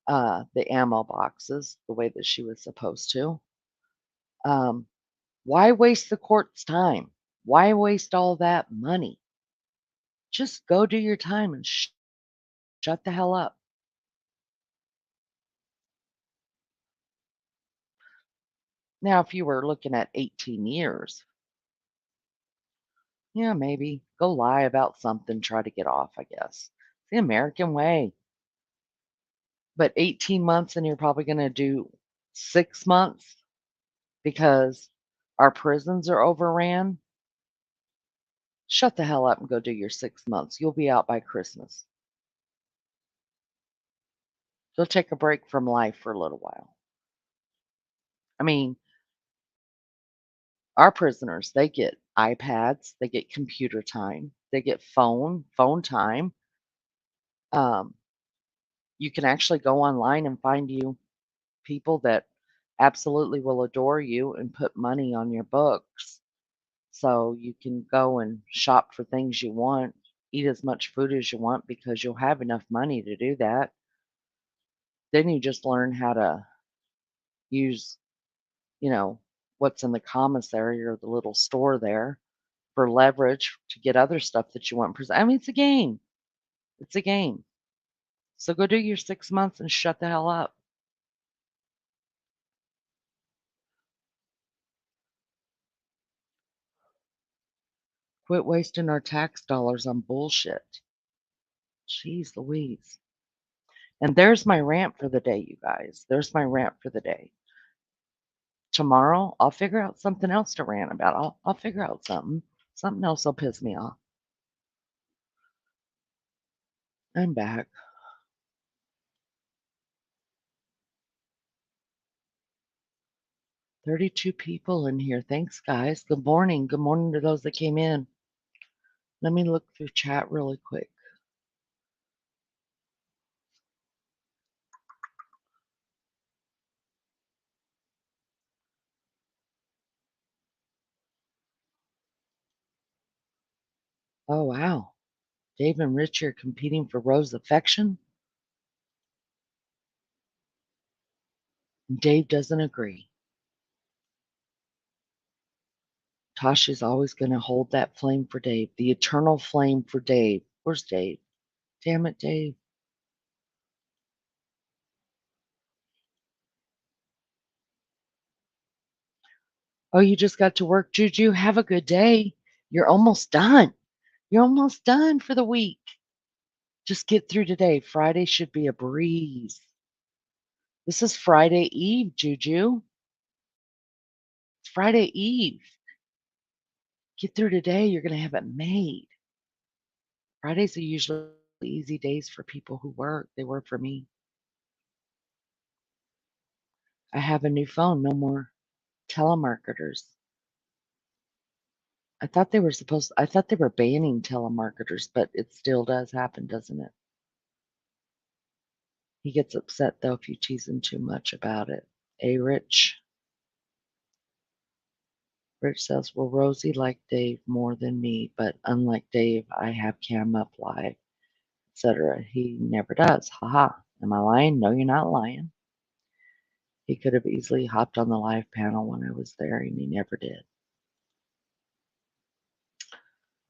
the ammo boxes the way that she was supposed to. Um, why waste the court's time? Why waste all that money? Just go do your time and shut the hell up. Now, if you were looking at 18 years, yeah, maybe go lie about something, try to get off, I guess. It's the American way. But 18 months and you're probably going to do 6 months because our prisons are overran. Shut the hell up and go do your 6 months. You'll be out by Christmas. Go take a break from life for a little while. I mean, our prisoners, they get iPads, they get computer time, they get phone time. Um, you can actually go online and find you people that absolutely will adore you and put money on your books so you can go and shop for things you want, eat as much food as you want because you'll have enough money to do that. Then you just learn how to use, you know, what's in the commissary or the little store there for leverage to get other stuff that you want. I mean, it's a game. It's a game. So go do your 6 months and shut the hell up. Quit wasting our tax dollars on bullshit. Jeez Louise. And there's my rant for the day, you guys. There's my rant for the day. Tomorrow, I'll figure out something else to rant about. I'll figure out something. Something else will piss me off. I'm back. 32 people in here. Thanks, guys. Good morning. Good morning to those that came in. Let me look through chat really quick. Oh, wow. Dave and Rich are competing for Rose affection. And Dave doesn't agree. Tasha's always going to hold that flame for Dave, the eternal flame for Dave. Where's Dave? Damn it, Dave. Oh, you just got to work, Juju. Have a good day. You're almost done. You're almost done for the week. Just get through today. Friday should be a breeze. This is Friday Eve, Juju. It's Friday Eve. Get through today. You're going to have it made. Fridays are usually easy days for people who work. They work for me. I have a new phone. No more telemarketers. I thought they were banning telemarketers, but it still does happen, doesn't it? He gets upset though if you tease him too much about it. A Rich. Rich says, well, Rosie liked Dave more than me, but unlike Dave, I have Cam up live, etc. He never does. Haha. Am I lying? No, you're not lying. He could have easily hopped on the live panel when I was there, and he never did.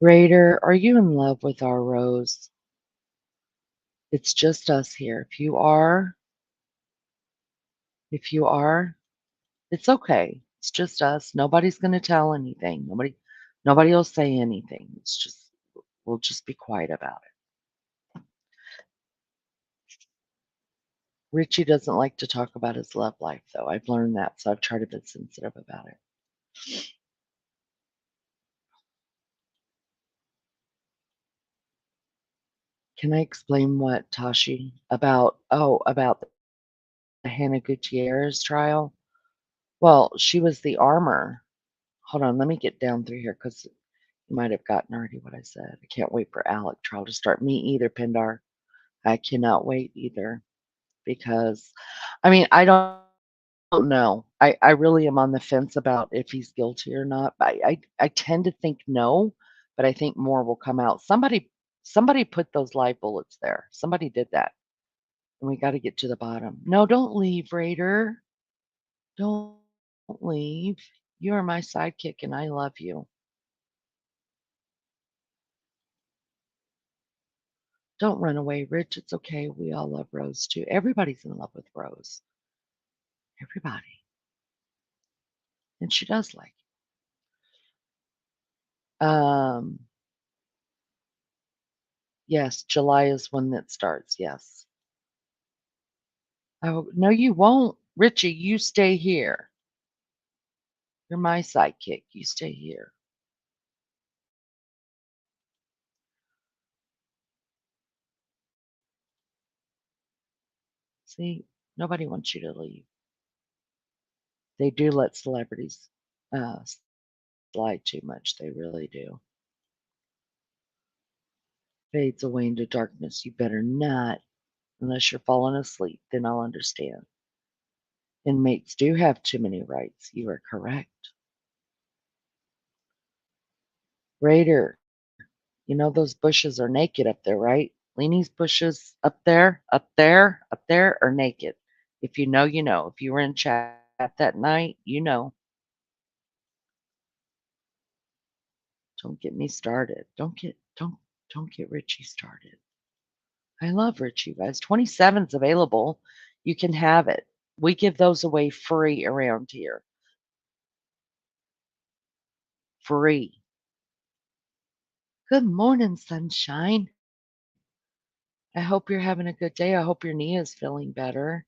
Raider, are you in love with our Rose? It's just us here. If you are, it's okay. It's just us. Nobody's going to tell anything. Nobody will say anything. It's just we'll just be quiet about it. Richie doesn't like to talk about his love life, though. I've learned that, so I've tried to be sensitive about it. Can I explain what Tashi about the Hannah Gutierrez trial? Well, she was the armor. Hold on, let me get down through here because you might have gotten already what I said. I can't wait for Alec trial to start. Me either, Pindar. I cannot wait either because, I mean, I don't know. I really am on the fence about if he's guilty or not. I tend to think no, but I think more will come out. Somebody put those live bullets there. Somebody did that, and we got to get to the bottom. No, don't leave, Raider. Don't leave. You are my sidekick, and I love you. Don't run away, Rich. It's okay. We all love Rose too. Everybody's in love with Rose. Everybody, and she does like. Um, yes, July is when that starts. Yes. Oh, no, you won't. Richie, you stay here. You're my sidekick. You stay here. See, nobody wants you to leave. They do let celebrities uh, slide too much. They really do. Fades away into darkness. You better not, unless you're falling asleep. Then I'll understand. Inmates do have too many rights. You are correct. Raider, you know those bushes are naked up there, right? Leanie's bushes up there are naked. If you know, you know. If you were in chat that night, you know. Don't get me started. Don't get Richie started. I love Richie, guys. 27's available. You can have it. We give those away free around here. Free. Good morning, sunshine. I hope you're having a good day. I hope your knee is feeling better.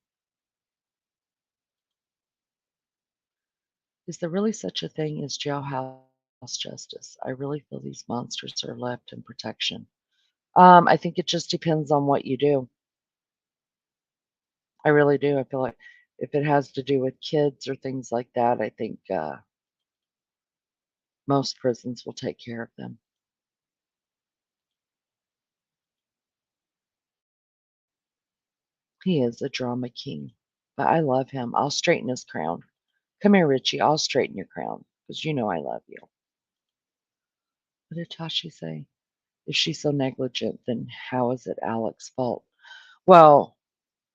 Is there really such a thing as jailhouse justice? I really feel these monsters are left in protection. I think it just depends on what you do. I really do. I feel like if it has to do with kids or things like that, I think most prisons will take care of them. He is a drama king, but I love him. I'll straighten his crown. Come here, Richie. I'll straighten your crown because you know I love you. What did Tashi say? If she's so negligent, then how is it Alec's fault? Well,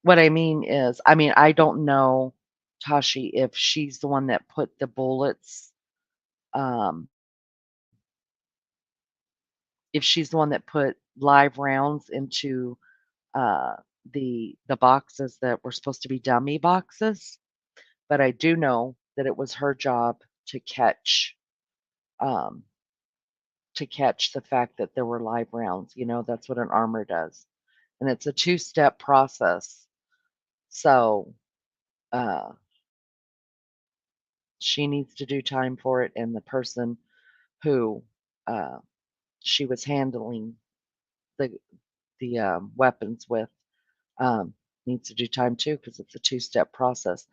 what I mean is, I mean, I don't know. Tashi if she's the one that put the bullets, um, if she's the one that put live rounds into, uh, the boxes that were supposed to be dummy boxes, but I do know that it was her job to um, catch the fact that there were live rounds, that's what an armor does, and it's a two-step process. So, uh, she needs to do time for it, and the person who, uh, she was handling the weapons with, um, needs to do time too because it's a two-step process.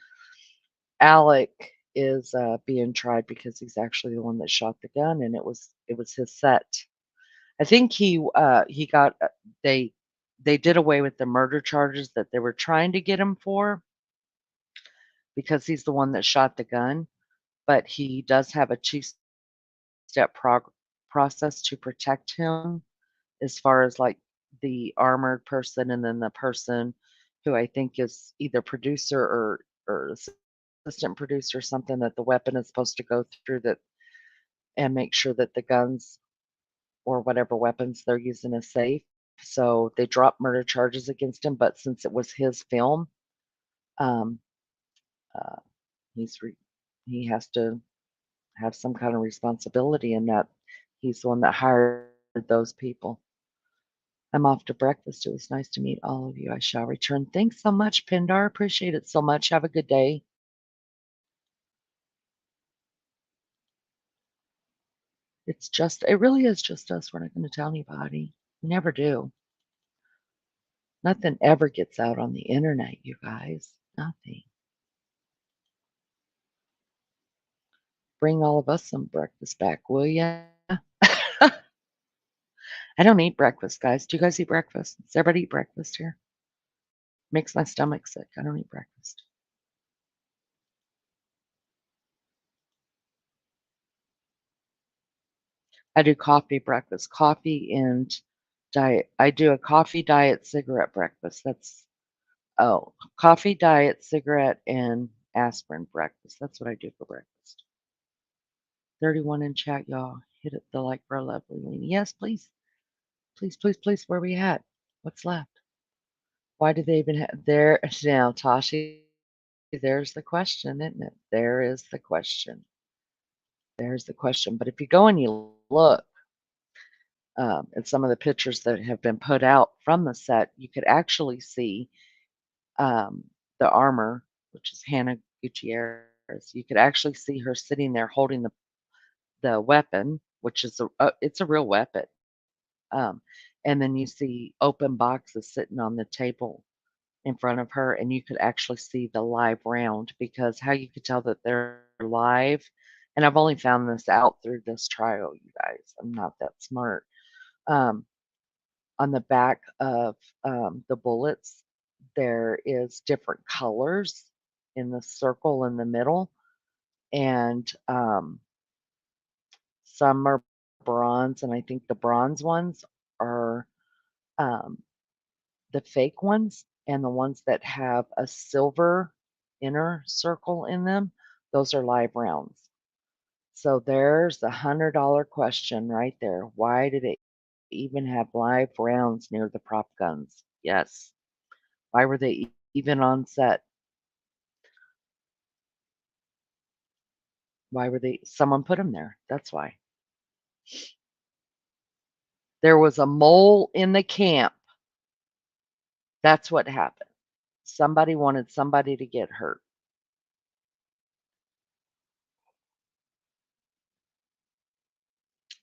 Alec is, being tried because he's actually the one that shot the gun, and it was his set. I think he got, they did away with the murder charges that they were trying to get him for because he's the one that shot the gun, but he does have a two-step process to protect him as far as, like, the armored person and then the person who I think is either producer or assistant producer or something that the weapon is supposed to go through that and make sure that the guns or whatever weapons they're using is safe. So they dropped murder charges against him, but since it was his film, um, uh, he's re he has to have some kind of responsibility in that he's the one that hired those people. I'm off to breakfast. It was nice to meet all of you. I shall return. Thanks so much, Pindar. Appreciate it so much. Have a good day. It really is just us. We're not going to tell anybody. We never do. Nothing ever gets out on the internet, you guys. Nothing. Bring all of us some breakfast back, will ya? I don't eat breakfast, guys. Do you guys eat breakfast? Does everybody eat breakfast here? Makes my stomach sick. I don't eat breakfast. I do coffee breakfast, coffee and diet. I do a coffee, diet, cigarette breakfast. Oh, coffee, diet, cigarette, and aspirin breakfast. That's what I do for breakfast. 31 in chat, y'all. Hit it the like for a lovely Leanie. Yes, please. Please, please, please. Where we at? What's left? Why do they even have there now, Tashi? There's the question, isn't it? There is the question. There's the question. But if you go and you look at some of the pictures that have been put out from the set, you could actually see um, the armor, which is Hannah Gutierrez. You could actually see her sitting there holding the weapon, which is it's a real weapon. Um, and then you see open boxes sitting on the table in front of her, and you could actually see the live round because how you could tell that they're live, and I've only found this out through this trial, you guys. I'm not that smart. Um, on the back of the bullets, there is different colors in the circle in the middle, and some are bronze, and I think the bronze ones are um, the fake ones, and the ones that have a silver inner circle in them, those are live rounds. So there's the $100 question right there. Why did it even have live rounds near the prop guns? Yes. Why were they even on set? Why were they? Someone put them there. That's why. There was a mole in the camp. That's what happened. Somebody wanted somebody to get hurt.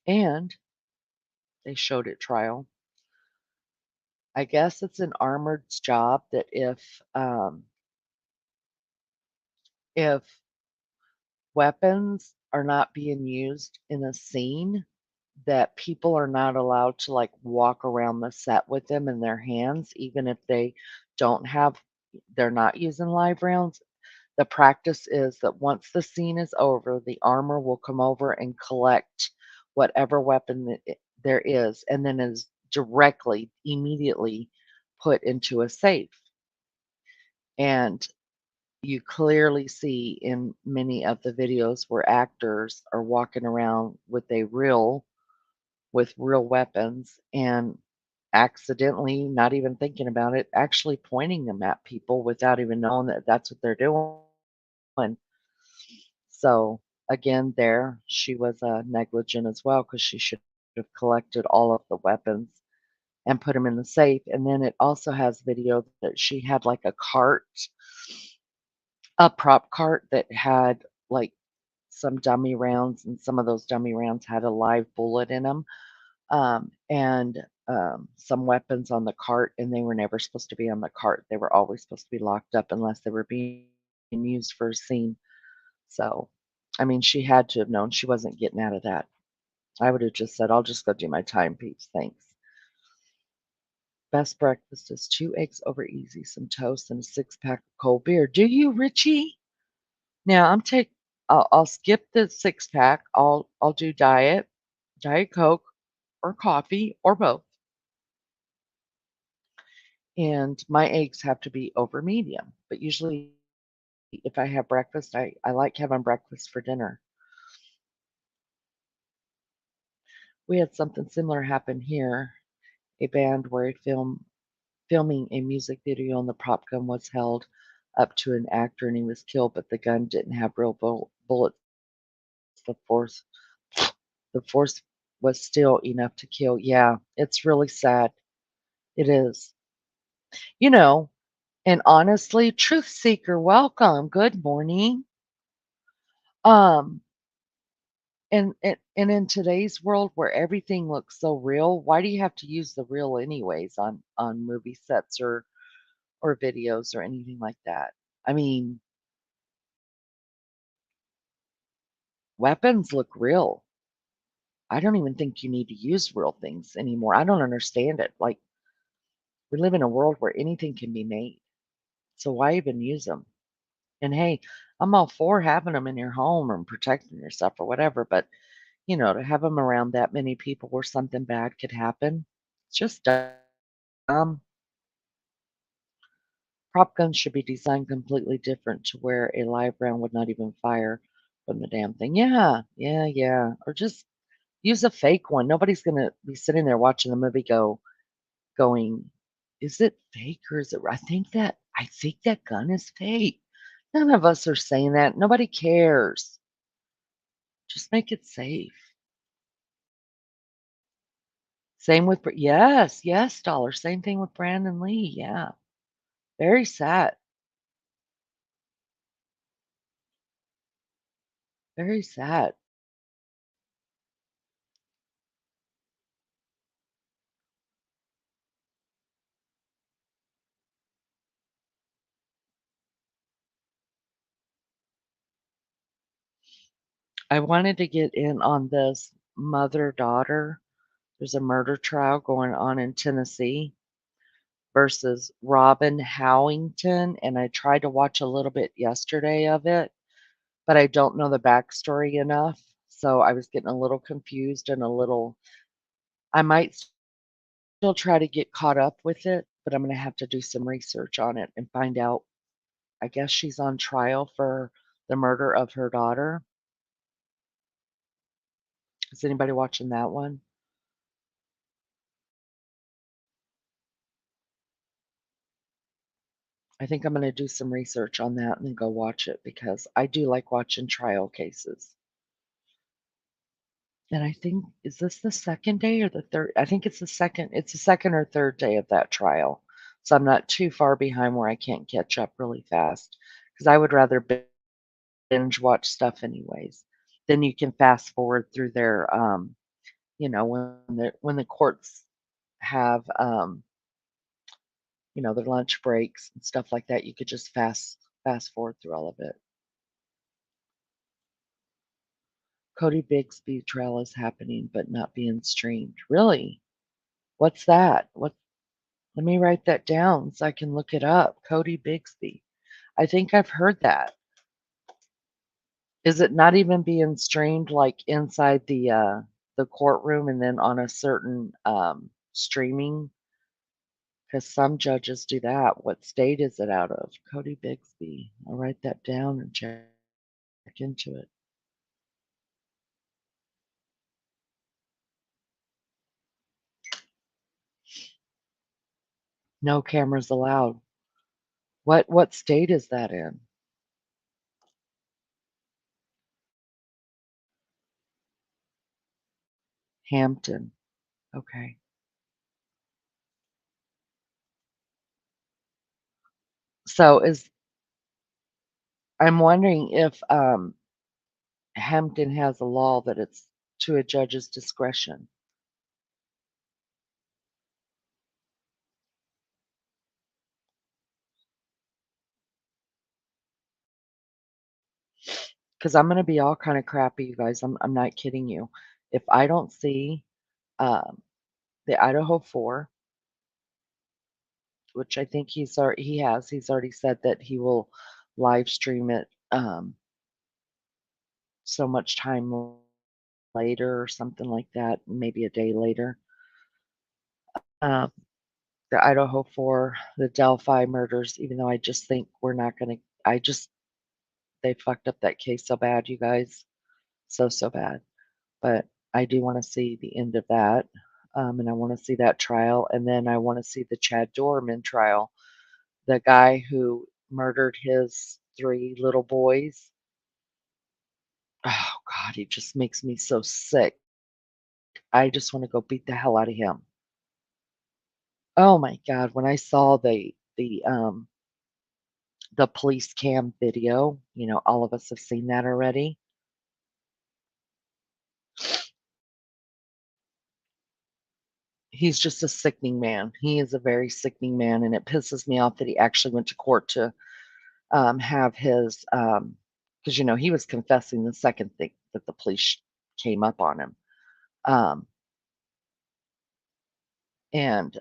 And they showed at trial. I guess it's an armored's job that if weapons are not being used in a scene, that people are not allowed to like walk around the set with them in their hands, even if they're not using live rounds. The practice is that once the scene is over, the armor will come over and collect whatever weapon there is, and then is directly, immediately put into a safe. And you clearly see in many of the videos where actors are walking around with real weapons and accidentally, not even thinking about it, actually pointing them at people without even knowing that that's what they're doing. So, again, there, she was, negligent as well because she should have collected all of the weapons and put them in the safe, and then it also has video that she had, like, a prop cart that had, like, some dummy rounds, and some of those dummy rounds had a live bullet in 'em, and, some weapons on the cart, and they were never supposed to be on the cart. They were always supposed to be locked up unless they were being used for a scene. So, I mean, she had to have known she wasn't getting out of that. I would have just said, "I'll just go do my time, peeps, thanks." Best breakfast is 2 eggs over easy, some toast, and a six-pack of cold beer. Do you, Richie? Now I'll skip the six-pack. I'll do Diet Coke or coffee or both, and my eggs have to be over medium. But usually if I have breakfast, I like having breakfast for dinner. We had something similar happen here. A band where a filming a music video and the prop gun was held up to an actor and he was killed, but the gun didn't have real bullets. The force the force was still enough to kill. Yeah, it's really sad. It is. You know, and honestly, truth seeker, welcome. Good morning. Um, and in today's world where everything looks so real, why do you have to use the real anyways on movie sets or videos or anything like that? I mean, weapons look real. I don't even think you need to use real things anymore. I don't understand it. Like, we live in a world where anything can be made. So why even use them? And hey, I'm all for having them in your home and protecting yourself or whatever, but to have them around that many people where something bad could happen, it's just dumb. Prop guns should be designed completely different to where a live round would not even fire from the damn thing. Yeah, yeah, yeah. Or just use a fake one. Nobody's gonna be sitting there watching the movie going, "Is it fake or is it I think that gun is fake." None of us are saying that. Nobody cares. Just make it safe. Same with yes, yes, Dollar. Same thing with Brandon Lee. Yeah. Very sad. Very sad. I wanted to get in on this mother-daughter. There's a murder trial going on in Tennessee versus Robin Howington, and I tried to watch a little bit yesterday of it, but I don't know the backstory enough, so I was getting a little confused and a little I might still try to get caught up with it, but I'm gonna have to do some research on it and find out. I guess she's on trial for the murder of her daughter. Is anybody watching that one? I think I'm gonna do some research on that and then go watch it because I do like watching trial cases. And I think is this the 2nd day or the 3rd? I think it's the 2nd or 3rd day of that trial. So I'm not too far behind where I can't catch up really fast because I would rather binge watch stuff anyways. Then you can fast forward through their, when the courts have, their lunch breaks and stuff like that, you could just fast forward through all of it. Cody Bigsby trial is happening but not being streamed. Really? What's that? Let me write that down so I can look it up. Cody Bigsby. I think I've heard that. Is it not even being streamed like inside the courtroom and then on a certain streaming 'Cause some judges do that. What state is it out of? Cody Bigsby. I'll write that down and check into it. No cameras allowed. What state is that in? Hampton. Okay. So is I'm wondering if, Hampton has a law that it's to a judge's discretion. Because 'Cause I'm gonna be all kinda crappy, you guys. I'm not kidding you. If I don't see, um, the Idaho 4, which I think he's already said that he will live stream it, so much time later or something like that, maybe a day later. Um, the Idaho 4, the Delphi murders, even though I just think we're not gonna I just they fucked up that case so bad, you guys. So, so bad. But I do wanna see the end of that, and I wanna see that trial, and then I wanna see the Chad Dorman trial, the guy who murdered his 3 little boys. Oh god, he just makes me so sick. I just wanna go beat the hell out of him. Oh my god, when I saw the police cam video, all of us have seen that already. He's just a sickening man. He is a very sickening man, and it pisses me off that he actually went to court to, have his, 'cause, he was confessing the second thing that the police came up on him. Um, and,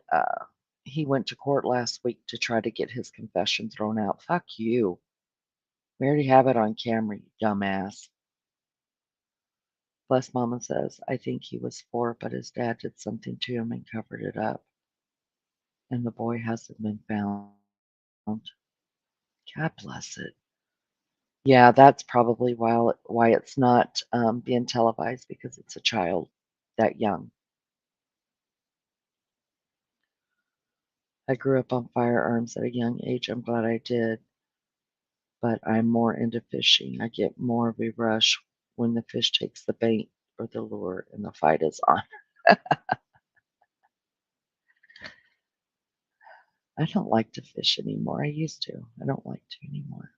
he went to court last week to try to get his confession thrown out. Fuck you. We already have it on camera, you dumbass. Bless Mama says, I think he was 4, but his dad did something to him and covered it up, and the boy hasn't been found. God bless it. Yeah, that's probably why it's not, being televised because it's a child that young. I grew up on firearms at a young age. I'm glad I did, but I'm more into fishing. I get more of a rush when the fish takes the bait or the lure and the fight is on. I don't like to fish anymore. I used to. I don't like to anymore.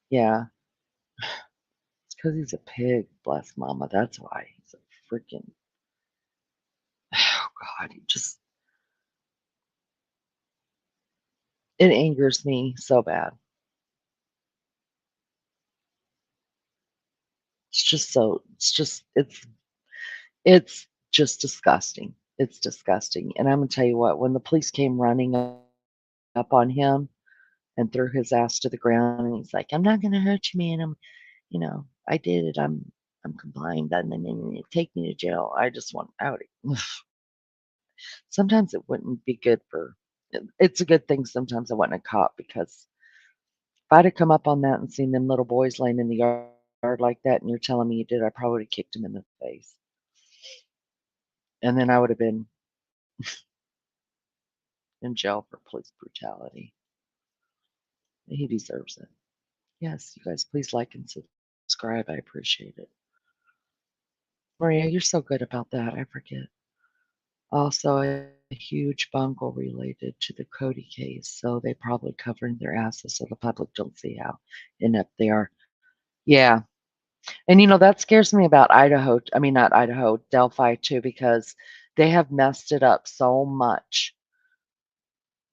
Yeah, it's because he's a pig, bless mama. That's why. He's a freaking oh god, he just it angers me so bad. It's just disgusting. It's disgusting, and Imma tell you what, when the police came running up on him and threw his ass to the ground, and he's like, "I'm not gonna hurt you, man. I did it. I'm complying. Blah, blah, blah, blah, take me to jail." I just want out. Sometimes it wouldn't be good for it's a good thing sometimes I wasn't a cop because if I'd have come up on that and seen them little boys laying in the yard like that and you're telling me you did, I probably would've kicked him in the face. And then I would have been in jail for police brutality. He deserves it. Yes, you guys, please like and subscribe. I appreciate it. Maria, you're so good about that. I forget. Also, a huge bungle related to the Cody case, so they probably covering their asses so the public don't see how inept they are. Yeah, and that scares me about Idaho. I mean, not Idaho, Delphi too, because they have messed it up so much,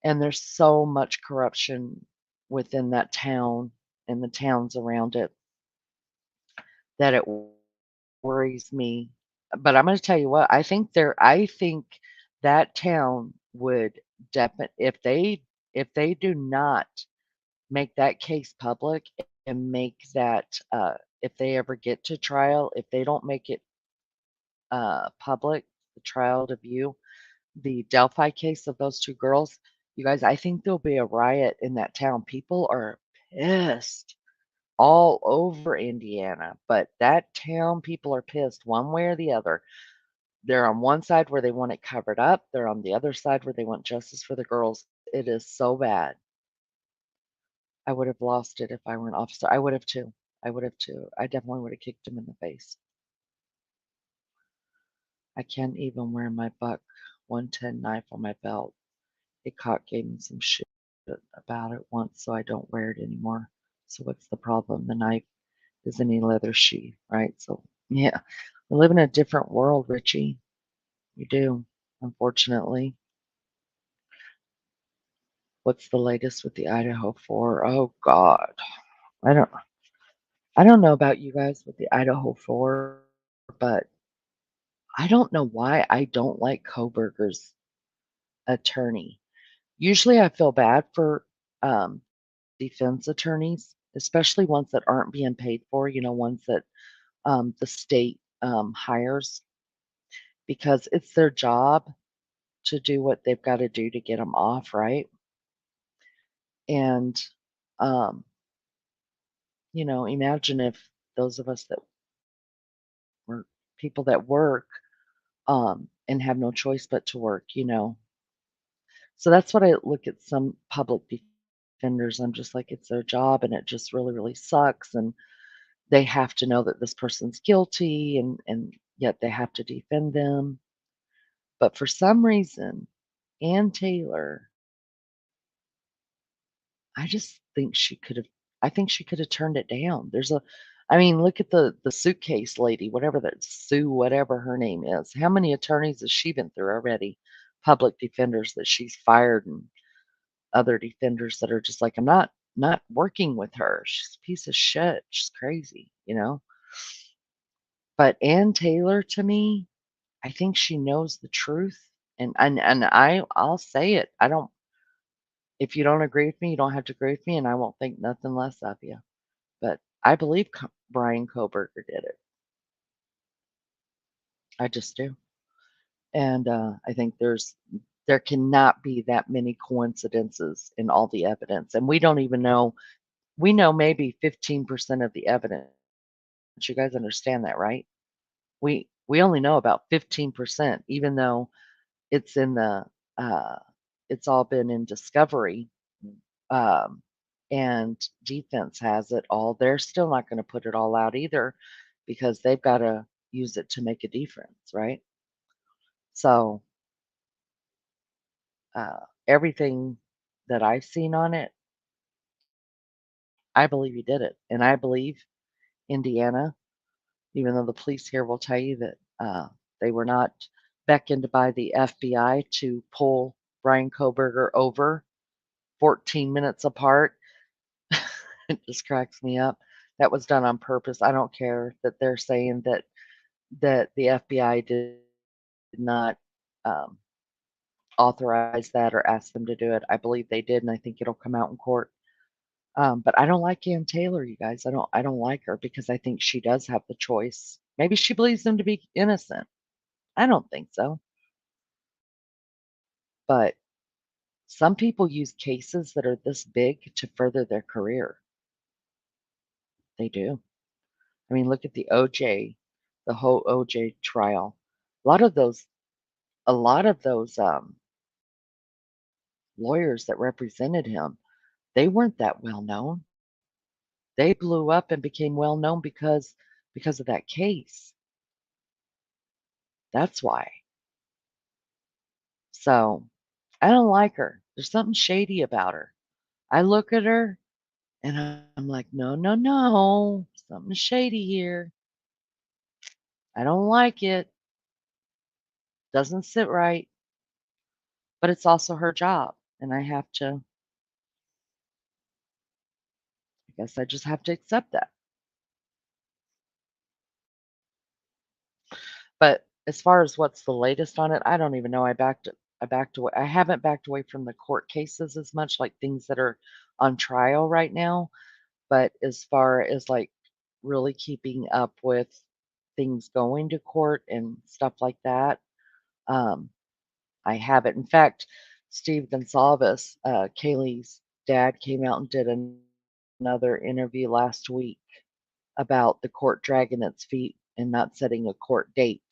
and there's so much corruption within that town and the towns around it that it worries me. But I'm gonna tell you what, I think that town would definitely if they do not make that case public and make that, if they ever get to trial, if they don't make it, public, the trial to view the Delphi case of those 2 girls. You guys, I think there'll be a riot in that town. People are pissed all over Indiana, but that town, people are pissed one way or the other. They're on one side where they want it covered up, they're on the other side where they want justice for the girls. It is so bad. I would have lost it if I were an officer. I would have too. I would have too. I definitely would have kicked him in the face. I can't even wear my Buck 110 knife on my belt. A cop gave me some shit about it once, so I don't wear it anymore. So what's the problem? The knife is any leather sheath, right? So yeah, we live in a different world, Richie. We do, unfortunately. What's the latest with the Idaho 4? Oh God. I don't I don't know about you guys with the Idaho 4, but I don't know why I don't like Koberger's attorney. Usually I feel bad for um, defense attorneys, especially ones that aren't being paid for, ones that the state hires because it's their job to do what they've got to do to get them off, right? And, um, imagine if those of us that were people that work and have no choice but to work. So that's what I look at some public defenders. I'm just like, it's their job and it just really, really sucks. And they have to know that this person's guilty and yet they have to defend them. But for some reason, Ann Taylor, I just think she could have I think she could have turned it down. I mean, look at the suitcase lady, whatever that Sue, whatever her name is. How many attorneys has she been through already? Public defenders that she's fired and other defenders that are just like, I'm not working with her. She's a piece of shit. She's crazy. But Ann Taylor to me, I think she knows the truth. And I'll say it. I don't If you don't agree with me, you don't have to agree with me, and I won't think nothing less of you. But I believe Brian Koberger did it. I just do. And I think there cannot be that many coincidences in all the evidence. And we don't even know, we know maybe 15% of the evidence. You guys understand that, right? We only know about 15%, even though it's in the uh, it's all been in discovery. Um, and defense has it all. They're still not going to put it all out either because they've got to use it to make a difference, right? So everything that I've seen on it, I believe he did it, and I believe Indiana, even though the police here will tell you that they were not beckoned by the FBI to pull Brian Koberger over 14 minutes apart. It just cracks me up. That was done on purpose. I don't care that they're saying that the FBI did not um, authorize that or ask them to do it. I believe they did, and I think it'll come out in court. But I don't like Ann Taylor, you guys. I don't like her because I think she does have the choice. Maybe she believes him to be innocent. I don't think so. But some people use cases that are this big to further their career. They do. I mean, look at the whole OJ trial. A lot of those a lot of those lawyers that represented him, they weren't that well known. They blew up and became well known because of that case. That's why. So, I don't like her. There's something shady about her. I look at her and I'm like, "No, no, no. Something shady here. I don't like it. Doesn't sit right." But it's also her job, and I guess I just have to accept that. But as far as what's the latest on it, I don't even know. I backed away. I haven't backed away from the court cases as much, like things that are on trial right now. But as far as like really keeping up with things going to court and stuff like that, Um, I have it. In fact, Steve Gonsalves, Kaylee's dad, came out and did another interview last week about the court dragging its feet and not setting a court date,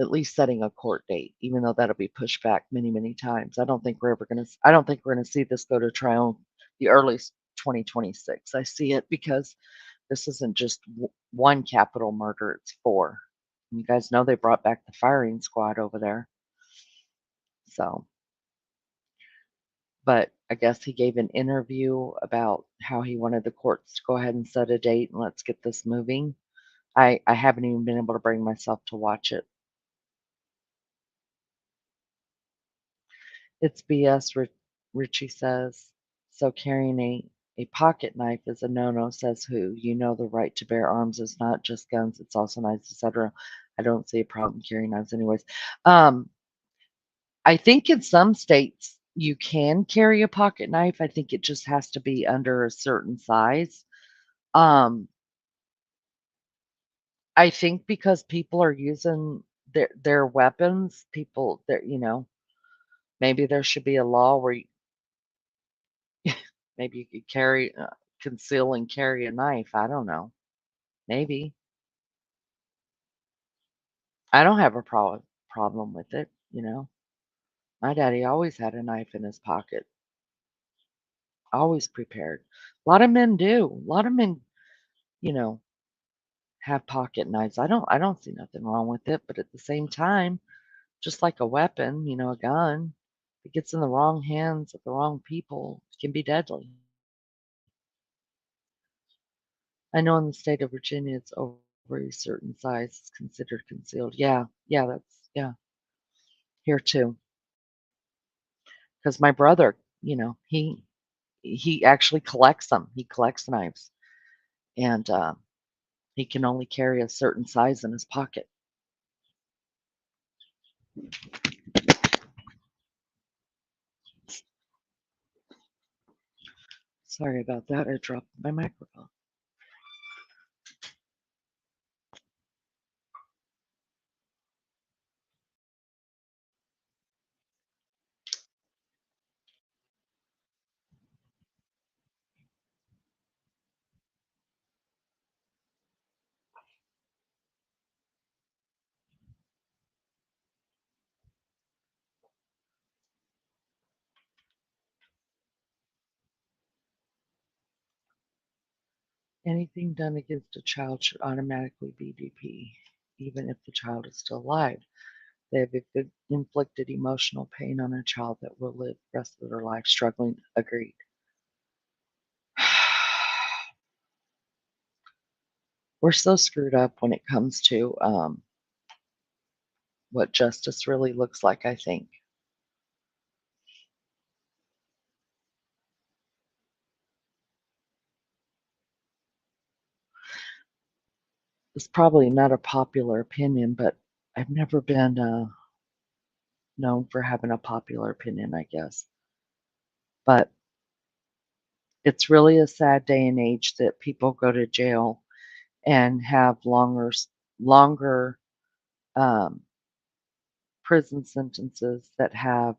at least setting a court date, even though that'll be pushed back many, many times. I don't think we're gonna see this go to trial the earliest 2026. I see it because this isn't just one capital murder, it's four. You guys know they brought back the firing squad over there. So, but I guess he gave an interview about how he wanted the courts to go ahead and set a date and let's get this moving. I haven't even been able to bring myself to watch it. It's BS, Richie says. So carrying a pocket knife is a no-no, says who? You know the right to bear arms is not just guns, it's also knives, etc. I don't see a problem carrying knives anyways. Um, I think in some states you can carry a pocket knife. I think it just has to be under a certain size. Um, I think because people are using their weapons, people that maybe there should be a law where maybe you could conceal and carry a knife. I don't know. Maybe. I don't have a problem with it. My daddy always had a knife in his pocket, always prepared. A lot of men do. A lot of men, you know, have pocket knives. I don't see nothing wrong with it, but at the same time, just like a weapon, a gun, if it gets in the wrong hands of the wrong people, it can be deadly. I know in the state of Virginia, it's over a certain size, it's considered concealed. Yeah, yeah, yeah, here too. Because my brother, he actually collects them. He collects knives, and he can only carry a certain size in his pocket. Sorry about that. I dropped my microphone. Anything done against a child should automatically be DP, even if the child is still alive. They have inflicted emotional pain on a child that will live the rest of their life struggling. Agreed. We're so screwed up when it comes to what justice really looks like, I think. It's probably not a popular opinion, but I've never been known for having a popular opinion, I guess. But it's really a sad day and age that people go to jail and have longer um, prison sentences that have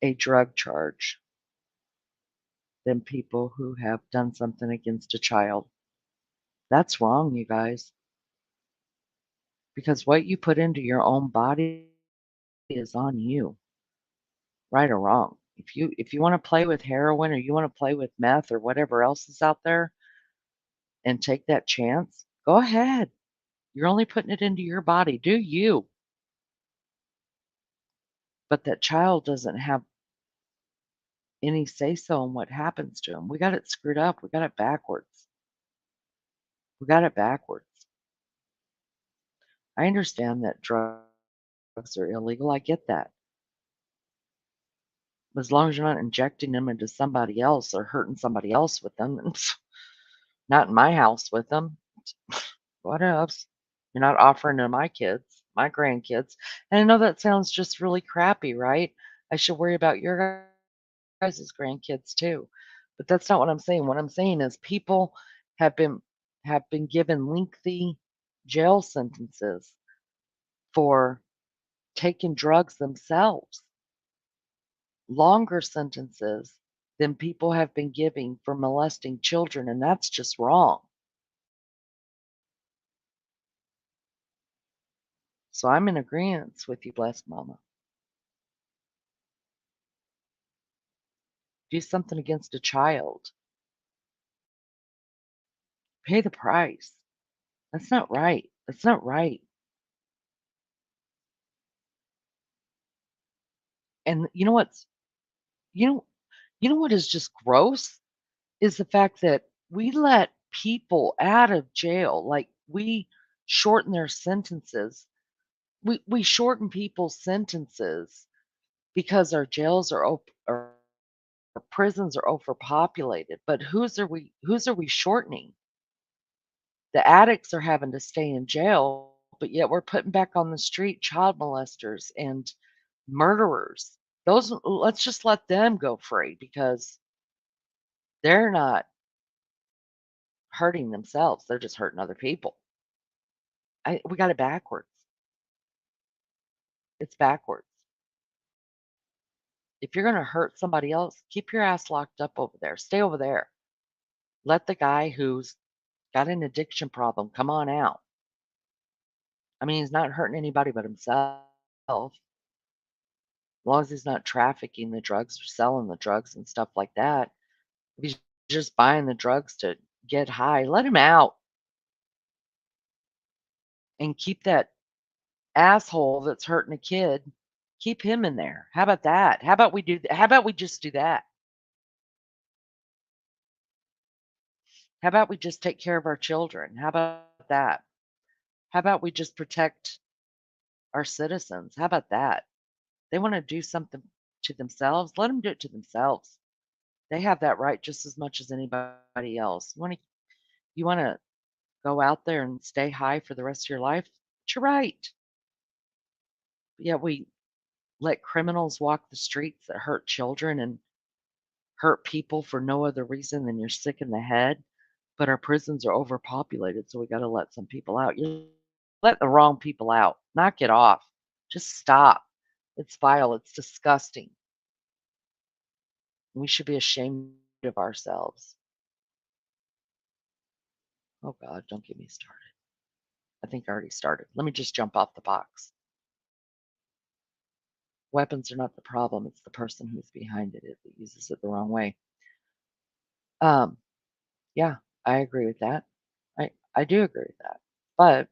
a drug charge than people who have done something against a child. That's wrong, you guys, because what you put into your own body is on you, right or wrong. If you want to play with heroin or you want to play with meth or whatever else is out there and take that chance, go ahead. You're only putting it into your body. Do you? But that child doesn't have any say so in what happens to him. We got it screwed up. We got it backwards. We got it backwards. I understand that drugs are illegal. I get that. But as long as you're not injecting them into somebody else or hurting somebody else with them, not in my house with them, what else? You're not offering to my kids, my grandkids. And I know that sounds just really crappy, right? I should worry about your guys' grandkids too. But that's not what I'm saying. What I'm saying is people have been have been given lengthy jail sentences for taking drugs themselves, longer sentences than people have been giving for molesting children, and that's just wrong. So I'm in agreement with you, blessed mama. Do something against a child. Pay the price. That's not right. That's not right. And you know you know what is just gross? Is the fact that we let people out of jail, like, we shorten their sentences. We shorten people's sentences because our jails are or our prisons are overpopulated, but whose are we shortening? The addicts are having to stay in jail, but yet we're putting back on the street child molesters and murderers. Those let's just let them go free because they're not hurting themselves, they're just hurting other people. We got it backwards. It's backwards. If you're gonna hurt somebody else, keep your ass locked up over there. Stay over there. Let the guy who's got an addiction problem come on out. I mean, he's not hurting anybody but himself. As long as he's not trafficking the drugs or selling the drugs and stuff like that. If he's just buying the drugs to get high, let him out and keep that asshole that's hurting a kid, keep him in there. How about that? How about we just do that? How about we just take care of our children? How about that? How about we just protect our citizens? How about that? They wanna do something to themselves, let them do it to themselves. They have that right just as much as anybody else. You wanna go out there and stay high for the rest of your life? It's your right. Yet we let criminals walk the streets that hurt children and hurt people for no other reason than you're sick in the head, but our prisons are overpopulated, so we gotta let some people out. You let the wrong people out. Knock it off. Just stop. It's vile. It's disgusting. We should be ashamed of ourselves. Oh God, don't get me started. I think I already started. Let me just jump off the box. Weapons are not the problem. It's the person who's behind it that uses it the wrong way. Um, yeah, I agree with that. I do agree with that. But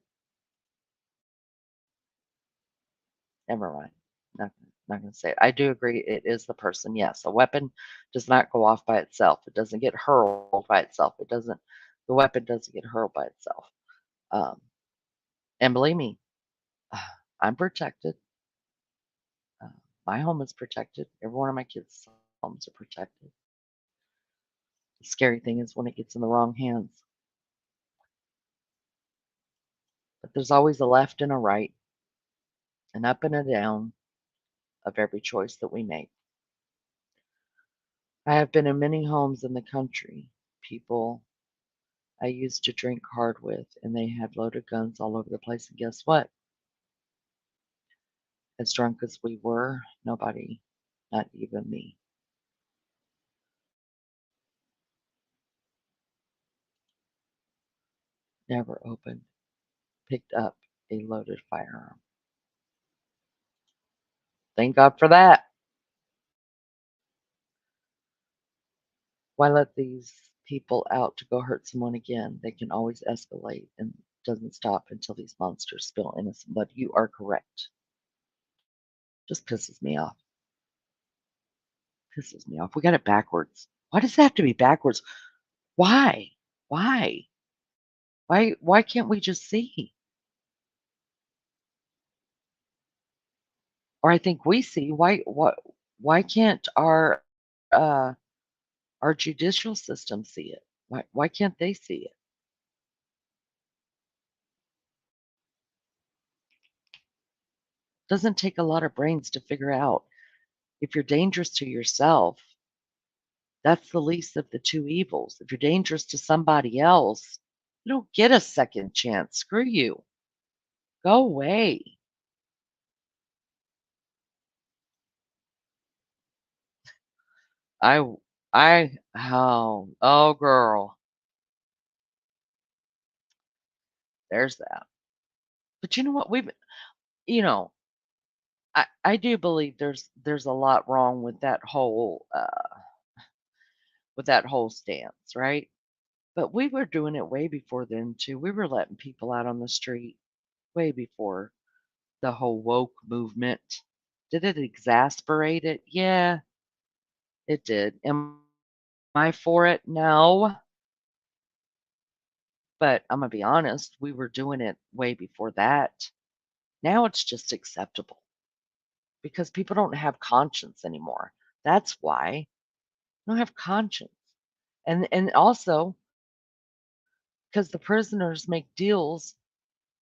never mind. Not gonna say it. I do agree it is the person. Yes, a weapon does not go off by itself. It doesn't get hurled by itself. It doesn't the weapon doesn't get hurled by itself. Um, and believe me, I'm protected. Uh, my home is protected. Every one of my kids' homes are protected. The scary thing is when it gets in the wrong hands. But there's always a left and a right, an up and a down of every choice that we make. I have been in many homes in the country. People I used to drink hard with, and they had loaded guns all over the place. And guess what? As drunk as we were, nobody, not even me, never picked up a loaded firearm. Thank God for that. Why let these people out to go hurt someone again? They can always escalate and it doesn't stop until these monsters spill innocent blood. You are correct. Just pisses me off. Pisses me off. We got it backwards. Why does it have to be backwards? Why? Why? Why can't we just see? Or I think we see. Why can't uh our judicial system see it? Why can't they see it? Doesn't take a lot of brains to figure out if you're dangerous to yourself, that's the least of the two evils. If you're dangerous to somebody else, you don't get a second chance. Screw you. Go away. I w oh, girl, there's that. But you know what? You know, I do believe there's a lot wrong with that whole stance, right? But we were doing it way before then too. We were letting people out on the street way before the whole woke movement. Did it exasperate it? Yeah, it did. Am I for it? No. But I'm gonna be honest, we were doing it way before that. Now it's just acceptable because people don't have conscience anymore. That's why. They don't have conscience. And also because the prisoners make deals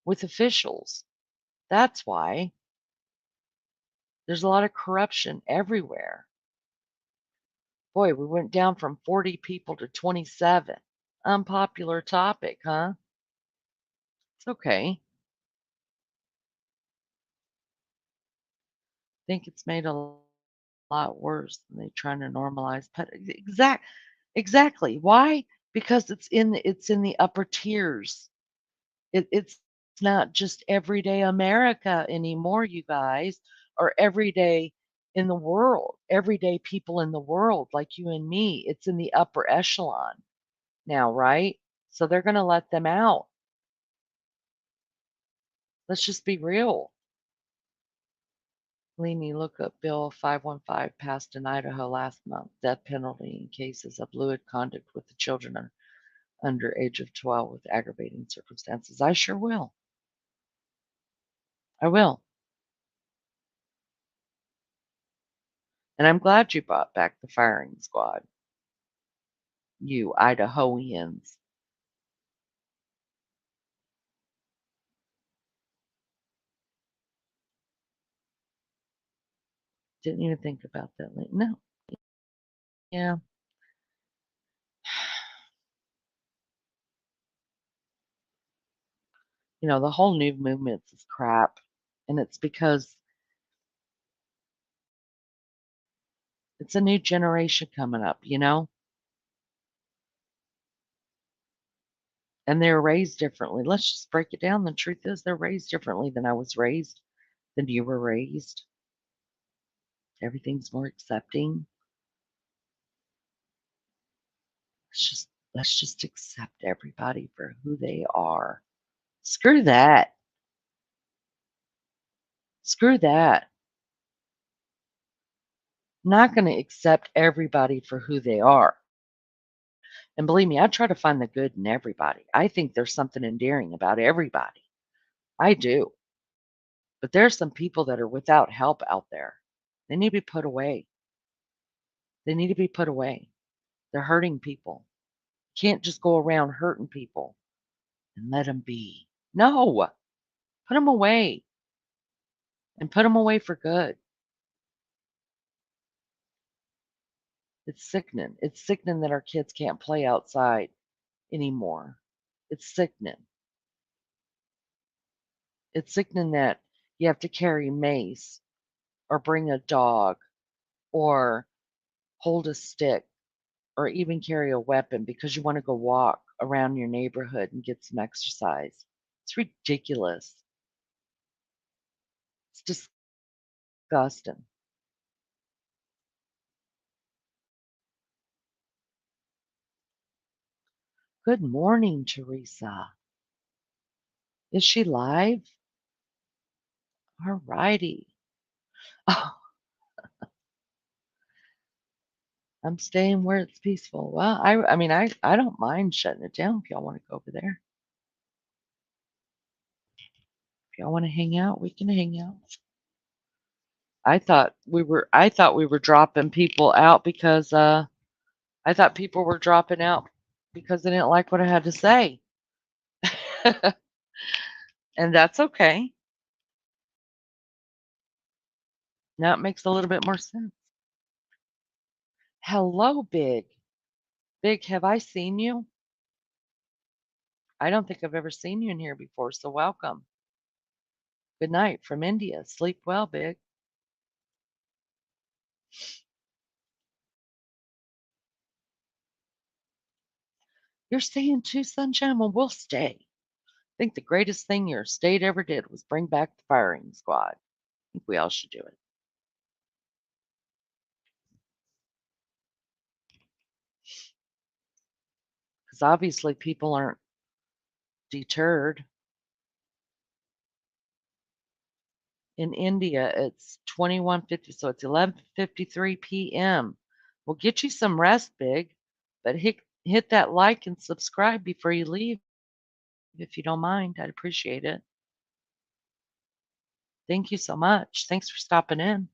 with officials. That's why. There's a lot of corruption everywhere. Boy, we went down from 40 people to 27. Unpopular topic, huh? It's okay. Think it's made a lot worse than they trying to normalize exactly. Why? Because it's in the upper tiers. It's not just everyday America anymore, you guys, or everyday in the world, everyday people in the world like you and me. It's in the upper echelon now, right? So they're going to let them out. Let's just be real. Leany, look up Bill 515 passed in Idaho last month. Death penalty in cases of lewd conduct with the children under age of 12 with aggravating circumstances. I sure will. I will. And I'm glad you brought back the firing squad, you Idahoans. Didn't even think about that. No. Yeah. The whole new movement is crap. And it's because it's a new generation coming up. And they're raised differently. Let's just break it down. The truth is, they're raised differently than I was raised, than you were raised. Everything's more accepting. Let's just accept everybody for who they are. Screw that. Screw that. I'm not going to accept everybody for who they are. And believe me, I try to find the good in everybody. I think there's something endearing about everybody. I do. But there's some people that are without help out there. They need to be put away. They need to be put away. They're hurting people. Can't just go around hurting people and let them be. No, put them away and put them away for good. It's sickening. It's sickening that our kids can't play outside anymore. It's sickening. It's sickening that you have to carry mace or bring a dog or hold a stick or even carry a weapon because you want to go walk around your neighborhood and get some exercise. It's ridiculous. It's disgusting. Good morning, Teresa. Is she live? All righty. Oh, I'm staying where it's peaceful. Well, I mean, I don't mind shutting it down if y'all want to go over there. If y'all want to hang out, we can hang out. I thought we were dropping people out because I thought people were dropping out because they didn't like what I had to say. And that's okay. Now it makes a little bit more sense. Hello, Big. Big, have I seen you? I don't think I've ever seen you in here before, so welcome. Good night from India. Sleep well, Big. You're staying too, Sunshine? Well, we'll stay. I think the greatest thing your state ever did was bring back the firing squad. I think we all should do it. Because obviously people aren't deterred. In India, it's 21:50, so it's 11:53 p.m. We'll get you some rest, Big, but hit that like and subscribe before you leave, if you don't mind. I'd appreciate it. Thank you so much. Thanks for stopping in.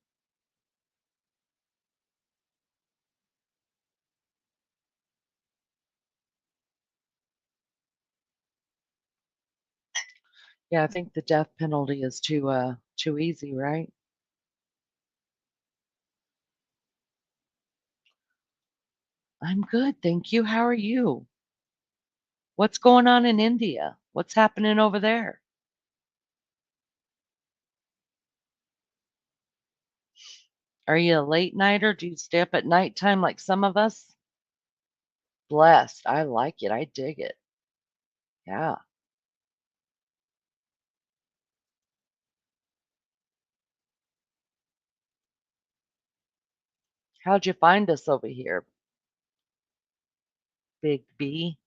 Yeah, I think the death penalty is too easy, right? I'm good, thank you. How are you? What's going on in India? What's happening over there? Are you a late nighter? Do you stay up at nighttime like some of us? Blessed. I like it. I dig it. Yeah. How'd you find us over here, Big B?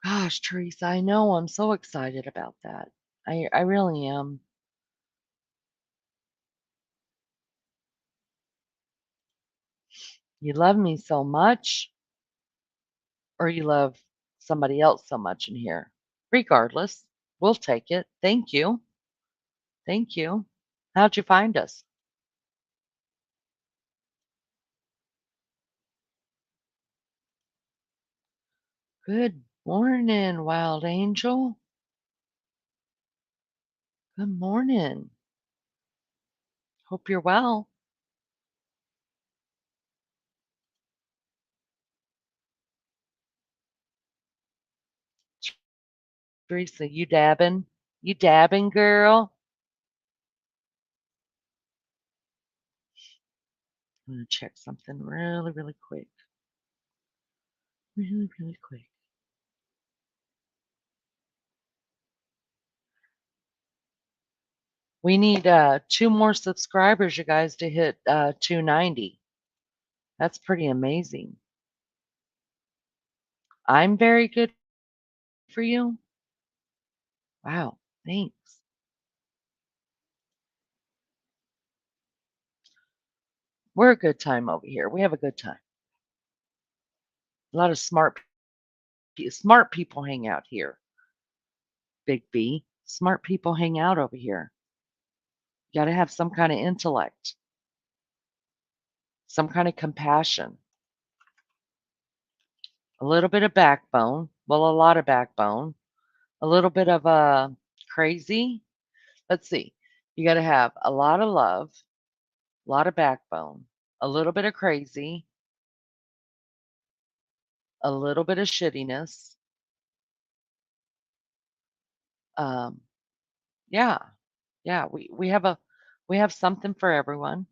Gosh, Teresa, I know. I'm so excited about that. I really am. You love me so much, or you love somebody else so much in here. Regardless, we'll take it. Thank you. Thank you. How'd you find us? Good morning, Wild Angel. Good morning. Hope you're well. Teresa, you dabbing? You dabbing, girl? I'm gonna check something really quick. Really quick. We need 2 more subscribers, you guys, to hit 290. That's pretty amazing. I'm very good for you. Wow, thanks. We're a good time over here. We have a good time. A lot of smart people hang out here. Big B. Smart people hang out over here. You got to have some kind of intellect, some kind of compassion, a little bit of backbone. Well, a lot of backbone, a little bit of crazy. Let's see. You got to have a lot of love, a lot of backbone, a little bit of crazy, a little bit of shittiness. Um, yeah, yeah. We have something for everyone.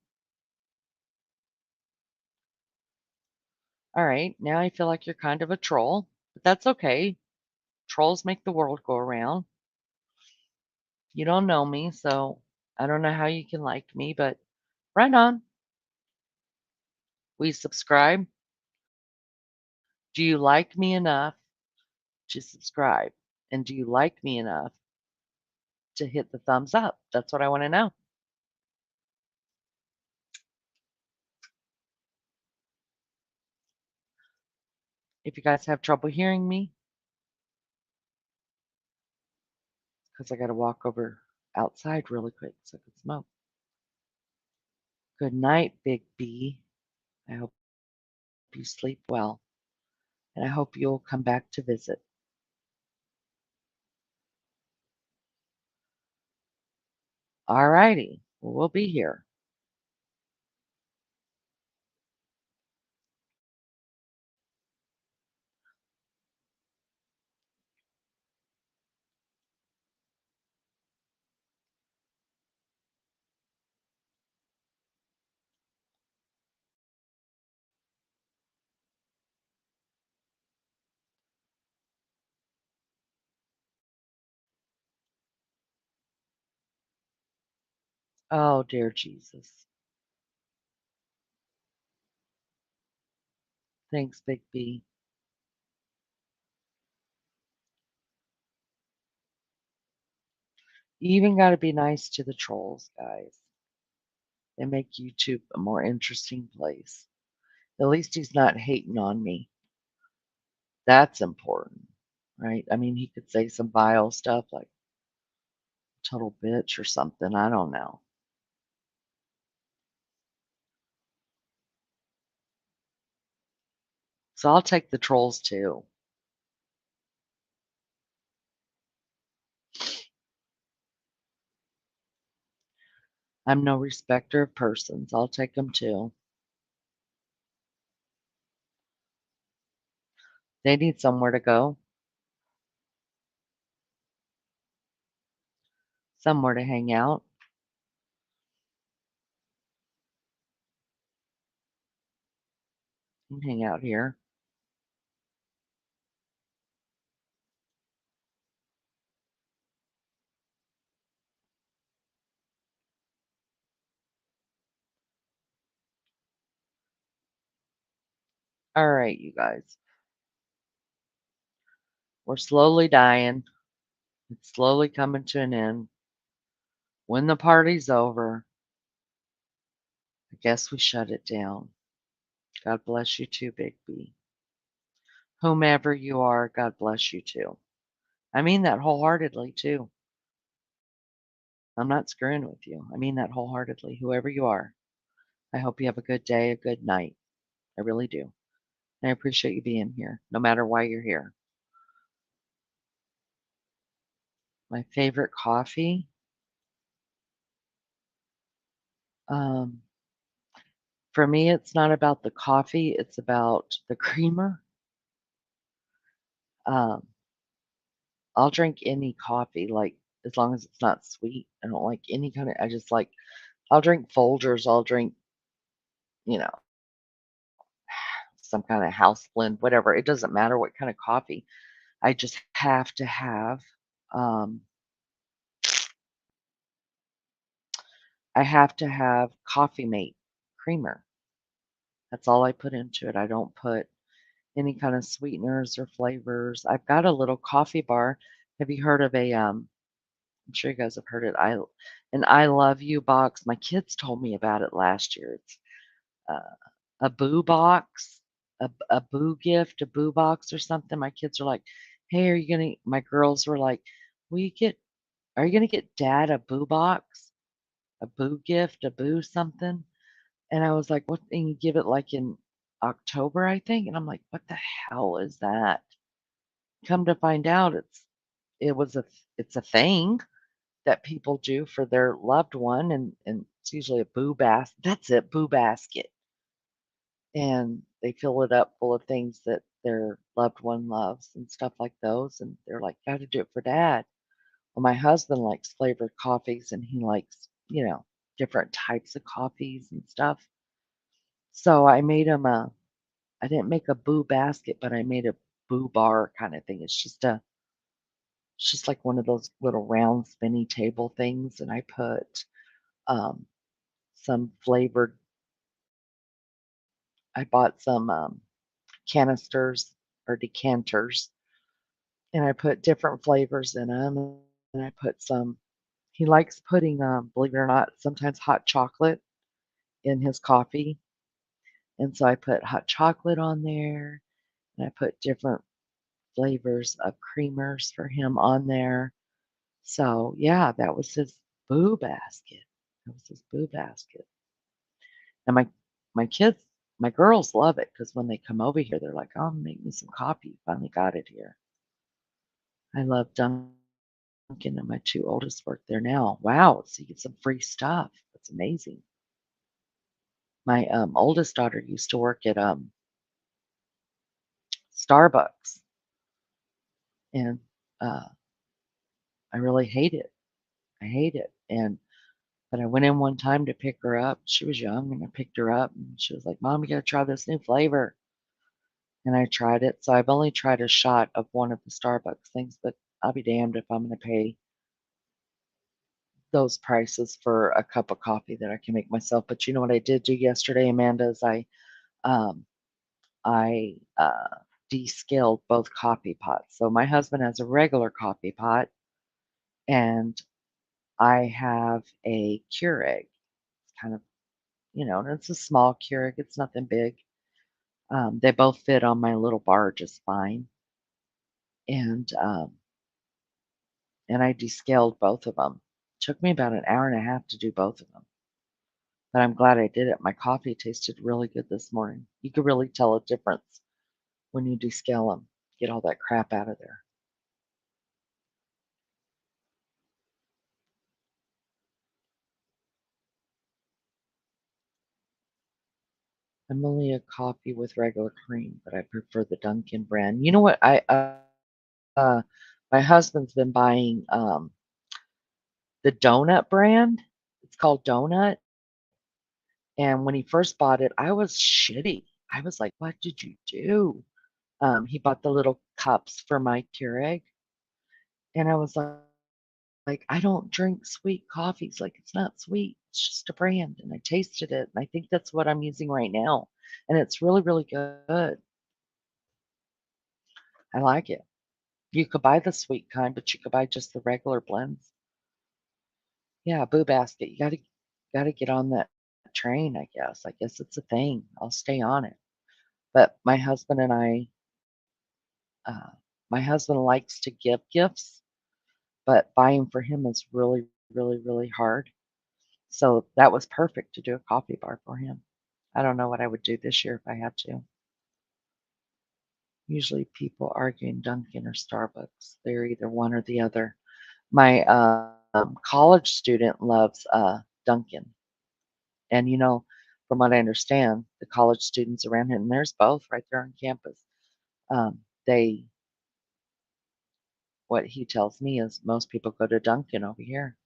All right. Now I feel like you're kind of a troll, but that's okay. Trolls make the world go around. You don't know me, so I don't know how you can like me, but right on. We subscribe. Do you like me enough to subscribe? And do you like me enough to hit the thumbs up? That's what I want to know. If you guys have trouble hearing me, because I got to walk over outside really quick so I can smoke. Good night, Big B. I hope you sleep well, and I hope you'll come back to visit. All righty. Well, we'll be here. Oh, dear Jesus. Thanks, Big B. You even gotta be nice to the trolls, guys. They make YouTube a more interesting place. At least he's not hating on me. That's important, right? I mean, he could say some vile stuff like total bitch or something. I don't know. So I'll take the trolls too. I'm no respecter of persons. I'll take them too. They need somewhere to go, somewhere to hang out. You can hang out here. All right, you guys. We're slowly dying. It's slowly coming to an end. When the party's over, I guess we shut it down. God bless you too, Big B. Whomever you are, God bless you too. I mean that wholeheartedly too. I'm not screwing with you. I mean that wholeheartedly. Whoever you are, I hope you have a good day, a good night. I really do. And I appreciate you being here, no matter why you're here. My favorite coffee, um, for me, it's not about the coffee, it's about the creamer. Um, I'll drink any coffee, like, as long as it's not sweet. I don't like any kind of I just like I'll drink Folgers, I'll drink, you know, some kinda house blend, whatever. It doesn't matter what kind of coffee. I just have to have, um I have to have Coffee Mate creamer. That's all I put into it. I don't put any kind of sweeteners or flavors. I've got a little coffee bar. Have you heard of I'm sure you guys have heard it. An I Love You box. My kids told me about it last year. It's uh, a boo box, a boo gift, a boo box or something. My kids are like, "Hey, are you gonna?" My girls were like, "Will you get? Are you gonna get Dad a boo box, a boo gift, a boo something?" And I was like, "What?" And you give it like in October, I think. And I'm like, "What the hell is that?" Come to find out, it's a thing that people do for their loved one, and it's usually a boo bas that's it, boo basket, and they fill it up full of things that their loved one loves and stuff like those, and they're like, "Gotta do it for dad." Well, my husband likes flavored coffees, and he likes, different types of coffees and stuff. So I didn't make a boo basket, but I made a boo bar kinda thing. It's just like one of those little round spinny table things, and I put, um some flavored I bought some, canisters or decanters, and I put different flavors in them, and I put some he likes putting, believe it or not, sometimes hot chocolate in his coffee, and so I put hot chocolate on there, and I put different flavors of creamers for him on there. So, yeah, that was his boo basket. That was his boo basket. And my kids my girls love it because when they come over here, they're like, "Oh, make me some coffee. Finally got it here." I love Dunkin', and my 2 oldest work there now. Wow, so you get some free stuff. That's amazing. My, oldest daughter used to work at, Starbucks, and, uh, I really hate it. I hate it, but I went in one time to pick her up. She was young, and I picked her up, and she was like, "Mom, you gotta try this new flavor." And I tried it. So I've only tried a shot of one of the Starbucks things, but I'll be damned if I'm gonna pay those prices for a cup of coffee that I can make myself. But you know what I did do yesterday, Amanda, is um, I descaled both coffee pots. So my husband has a regular coffee pot, and I have a Keurig. It's kind of, and it's a small Keurig. It's nothing big. They both fit on my little bar just fine, and and I descaled both of them. Took me about an hour and a half to do both of them, but I'm glad I did it. My coffee tasted really good this morning. You could really tell a difference when you descale them. Get all that crap out of there. I'm only a coffee with regular cream, but I prefer the Dunkin' brand. You know what? Uh, my husband's been buying the donut brand. It's called Donut. And when he first bought it, I was shitty. I was like, what did you do? He bought the little cups for my Keurig, and I was like, I don't drink sweet coffees. Like, it's not sweet. It's just a brand. And I tasted it, and I think that's what I'm using right now. And it's really, really good. I like it. You could buy the sweet kind, but you could buy just the regular blends. Yeah, Boo Basket. You gotta get on that train, I guess. I guess it's a thing. I'll stay on it. But uh, my husband likes to give gifts, but buying for him is really, really, really hard. So that was perfect to do a coffee bar for him. I don't know what I would do this year if I had to. Usually people arguing Dunkin' or Starbucks. They're either one or the other. My college student loves Dunkin'. And from what I understand, the college students around here, and there's both right there on campus, they, what he tells me is most people go to Dunkin' over here.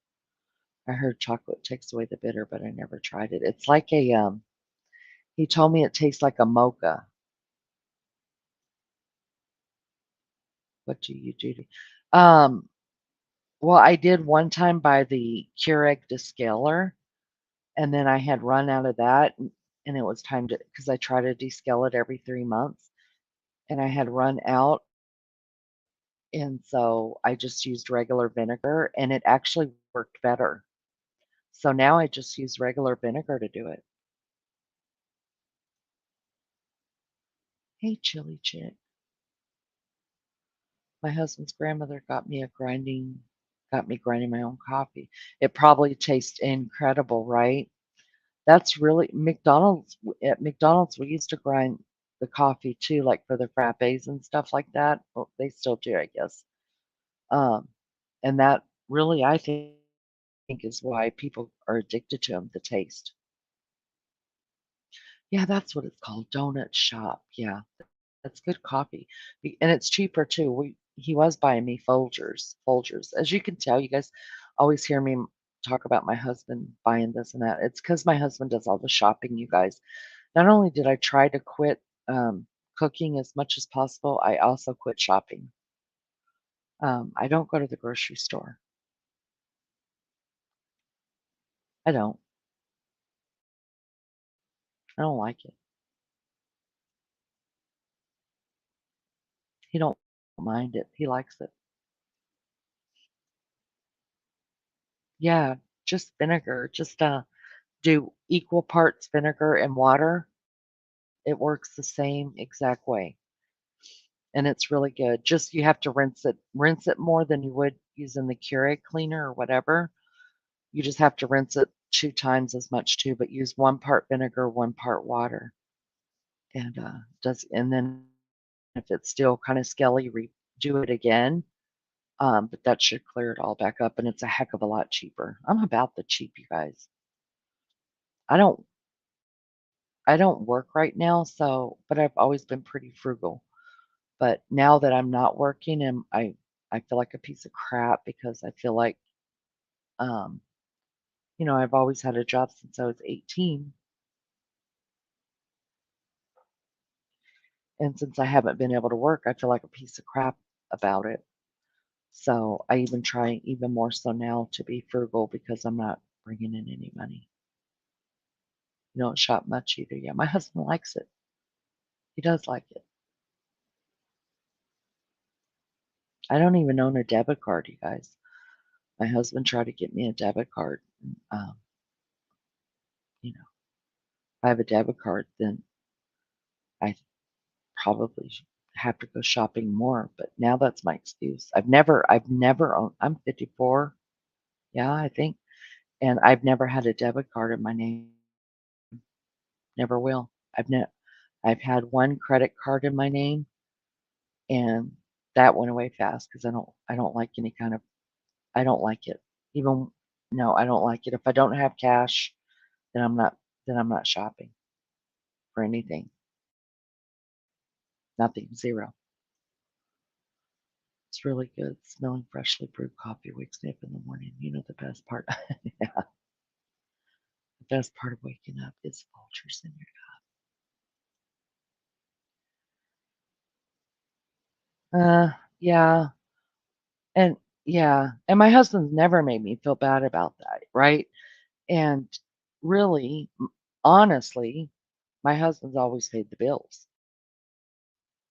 I heard chocolate takes away the bitter, but I never tried it. It's like he told me it tastes like a mocha. What do you do? Well, I did one time buy the Keurig descaler, and then I had run out of that, and it was time to, because I try to descale it every 3 months, and I had run out, and so I just used regular vinegar, and it actually worked better. So now I just use regular vinegar to do it. Hey, chili chick. My husband's grandmother got me grinding my own coffee. It probably tastes incredible, right? That's really at McDonald's, we used to grind the coffee too, like for the frappes and stuff like that. Well, they still do, I guess. Um, and that really, I think, is why people are addicted to them, the taste. Yeah, that's what it's called, Donut Shop. Yeah, that's good coffee, and it's cheaper too. He was buying me Folgers. As you can tell, you guys always hear me talk about my husband buying this and that. It's because my husband does all the shopping, you guys. Not only did I try to quit cooking as much as possible, I also quit shopping. I don't go to the grocery store. I don't. I don't like it. He don't mind it. He likes it. Yeah, just vinegar. Just do equal parts vinegar and water. It works the same exact way, and it's really good. Just you have to rinse it more than you would using the Keurig cleaner or whatever. You just have to rinse it 2 times as much too, but use 1 part vinegar, 1 part water. And then if it's still kinda scaly, redo it again, but that should clear it all back up, and it's a heck of a lot cheaper. I'm about the cheap, you guys. I don't I don't work right now, but I've always been pretty frugal. But now that I'm not working and I feel like a piece of crap because I feel like, um, I've always had a job since I was 18, and since I haven't been able to work, I feel like a piece of crap about it. So I even try even more so now to be frugal because I'm not bringing in any money. You don't shop much either. Yeah, my husband likes it. He does like it. I don't even own a debit card, you guys. My husband tried to get me a debit card. And, you know, if I have a debit card, then I probably have to go shopping more. But now that's my excuse. I've never owned. I'm 54. Yeah, I think, and I've never had a debit card in my name. Never will. I've had one credit card in my name, and that went away fast because I don't like any kind of I don't like it. Even no, I don't like it. If I don't have cash, then I'm not shopping for anything. Nothing, zero. It's really good. Smelling freshly brewed coffee wakes me up in the morning. You know the best part. Yeah, the best part of waking up is vultures in your yeah, and yeah, and my husband's never made me feel bad about that, right? And really, honestly, my husband's always paid the bills,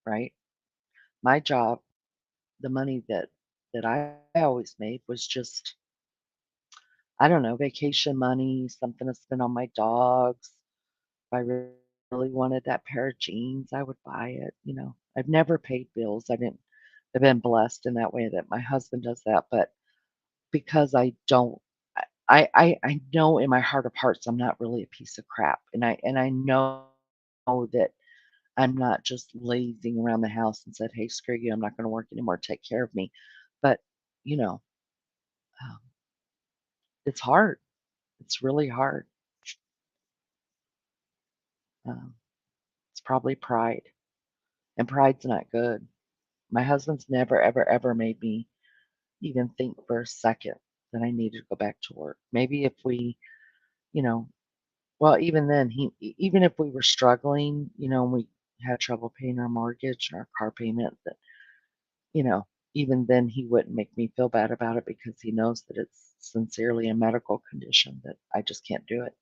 right? My job, the money that I always made was just, I don't know, vacation money, something to spend on my dogs. If I really wanted that pair of jeans, I would buy it. I've never paid bills. I've been blessed in that way that my husband does that, but because I don't, I know in my heart of hearts I'm not really a piece of crap, and I know that I'm not just lazing around the house and said, "Hey, screw you, I'm not gonna work anymore, take care of me." But, you know, um, it's hard. It's really hard. Um, it's probably pride, and pride's not good. My husband's never, ever, ever made me even think for a second that I needed to go back to work. Maybe if we, you know, well, even then, even if we were struggling, and we had trouble paying our mortgage and our car payment, that, you know, even then he wouldn't make me feel bad about it because he knows that it's sincerely a medical condition that I just can't do it.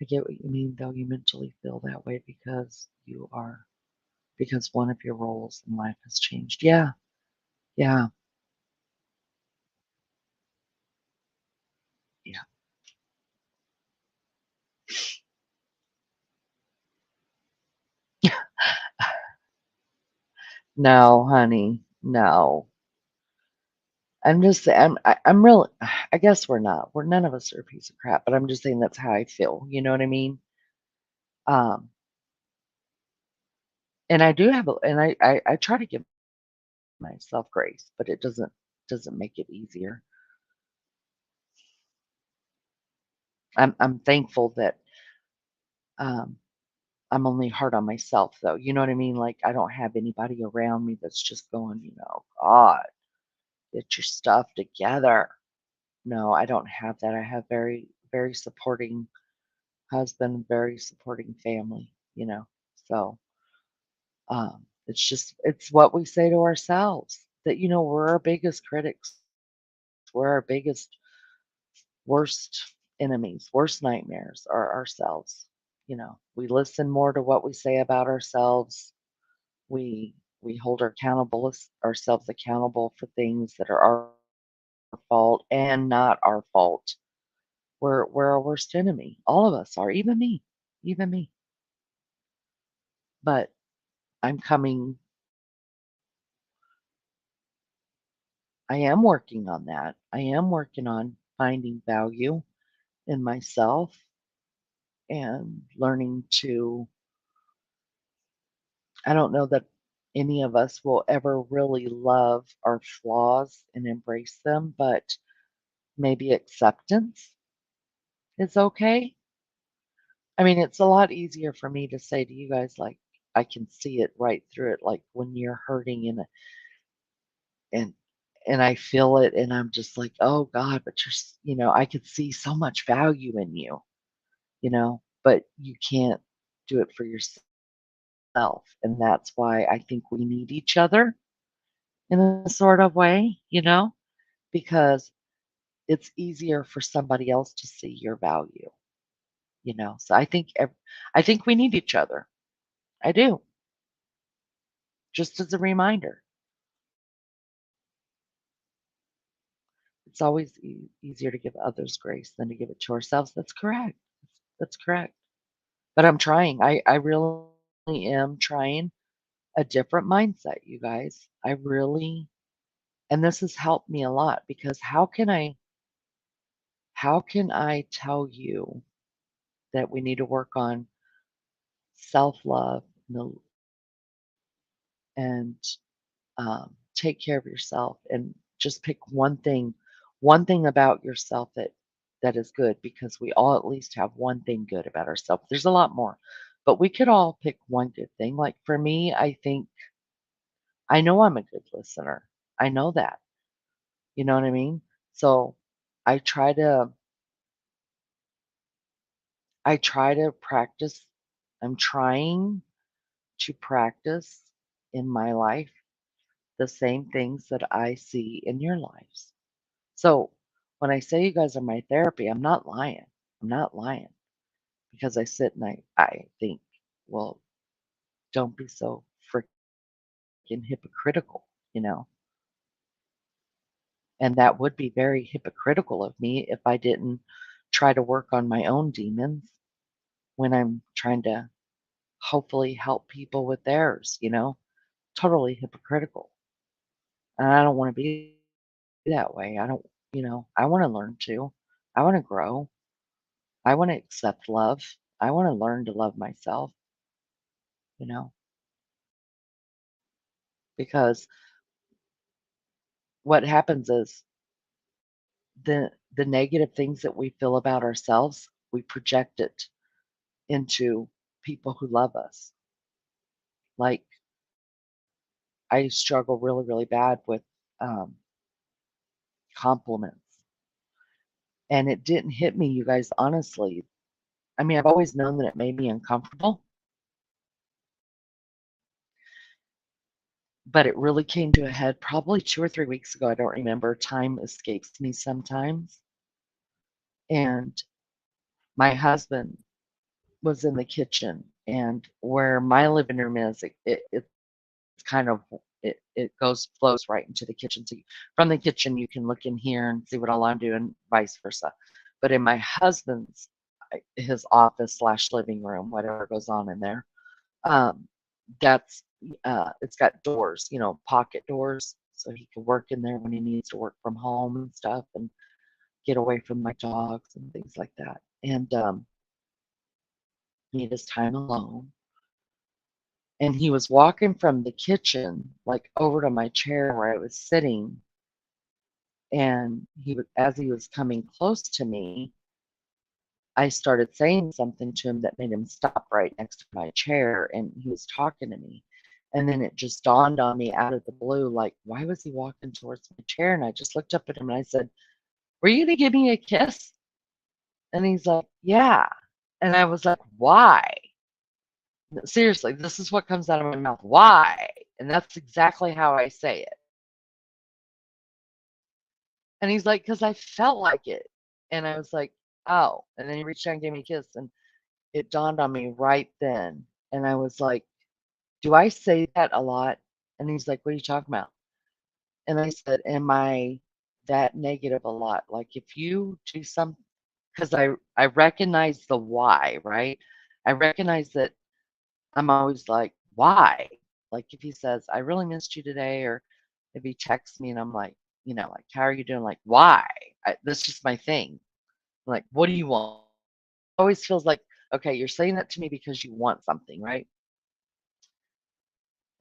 I get what you mean, though. You mentally feel that way because one of your roles in life has changed. Yeah, yeah, yeah. No, honey, no. I'm just I'm really I guess we're not. We're none of us are a piece of crap, but I'm just saying that's how I feel. You know what I mean? Um, and I do have a and I try to give myself grace, but it doesn't make it easier. I'm thankful that um I'm only hard on myself though. You know what I mean? Like I don't have anybody around me that's just going, God, get your stuff together. No, I don't have that. I have very, very supporting husband, very supporting family, you know. So it's what we say to ourselves that, we're our biggest critics. We're our biggest, worst enemies, worst nightmares are ourselves. We listen more to what we say about ourselves. We hold ourselves accountable for things that are our fault and not our fault. We're our worst enemy. All of us are, even me, even me. But I'm coming I am working on that. I am working on finding value in myself and learning to I don't know that any of us will ever really love our flaws and embrace them, but maybe acceptance is okay. I mean, it's a lot easier for me to say to you guys, like, I can see it right through it, like when you're hurting and and I feel it and I'm just like, oh God, but I could see so much value in you, but you can't. do it for yourself. And that's why I think we need each other in a sort of way, because it's easier for somebody else to see your value. So I think we need each other. I do. Just as a reminder. It's always easier to give others grace than to give it to ourselves. That's correct. That's correct. But I'm trying. I really am trying a different mindset, you guys. I really, and this has helped me a lot because how can I tell you that we need to work on self-love and take care of yourself and just pick one thing about yourself that is good because we all at least have one thing good about ourselves. There's a lot more, but we could all pick one good thing. Like for me, I think I know I'm a good listener. I know that. You know what I mean? So I try to I try to practice. I'm trying to practice in my life the same things that I see in your lives. So when I say you guys are my therapy, I'm not lying. I'm not lying because I sit and I think, well, don't be so freaking hypocritical. And that would be very hypocritical of me if I didn't try to work on my own demons when I'm trying to hopefully help people with theirs. Totally hypocritical. And I don't want to be that way. I don't, I want to learn too. I want to grow. I want to accept love. I want to learn to love myself, you know, because what happens is the negative things that we feel about ourselves, we project it into people who love us. Like I struggle really, really bad with um, compliments, and it didn't hit me, you guys. Honestly, I mean, I've always known that it made me uncomfortable, but it really came to a head probably 2 or 3 weeks ago. I don't remember. Time escapes me sometimes, and my husband was in the kitchen, and where my living room is, it's kind of it goes flows right into the kitchen. So from the kitchen, you can look in here and see what all I'm doing, vice versa. But in my husband's his office slash living room, whatever goes on in there, um, that's it's got doors, pocket doors, so he can work in there when he needs to work from home and stuff, and get away from my dogs and things like that. And need his time alone. And he was walking from the kitchen, like, over to my chair where I was sitting, and as he was coming close to me, I started saying something to him that made him stop right next to my chair, and he was talking to me. And then it just dawned on me out of the blue, like, why was he walking towards my chair? And I just looked up at him and I said, "Were you gonna give me a kiss?" And he's like, "Yeah." And I was like, "Why?" Seriously, this is what comes out of my mouth. Why? And that's exactly how I say it. And he's like, "'Cause I felt like it." And I was like, "Oh." And then he reached out and gave me a kiss, and it dawned on me right then. And I was like, "Do I say that a lot?" And he's like, "What are you talking about?" And I said, "Am I that negative a lot? Like if you do some, because I recognize the why, right? I recognize that I'm always like, why? Like if he says, I really missed you today, or if he texts me and I'm like, like, how are you doing? Like, why? That's just my thing. Like, what do you want? Always feels like, okay, you're saying that to me because you want something, right?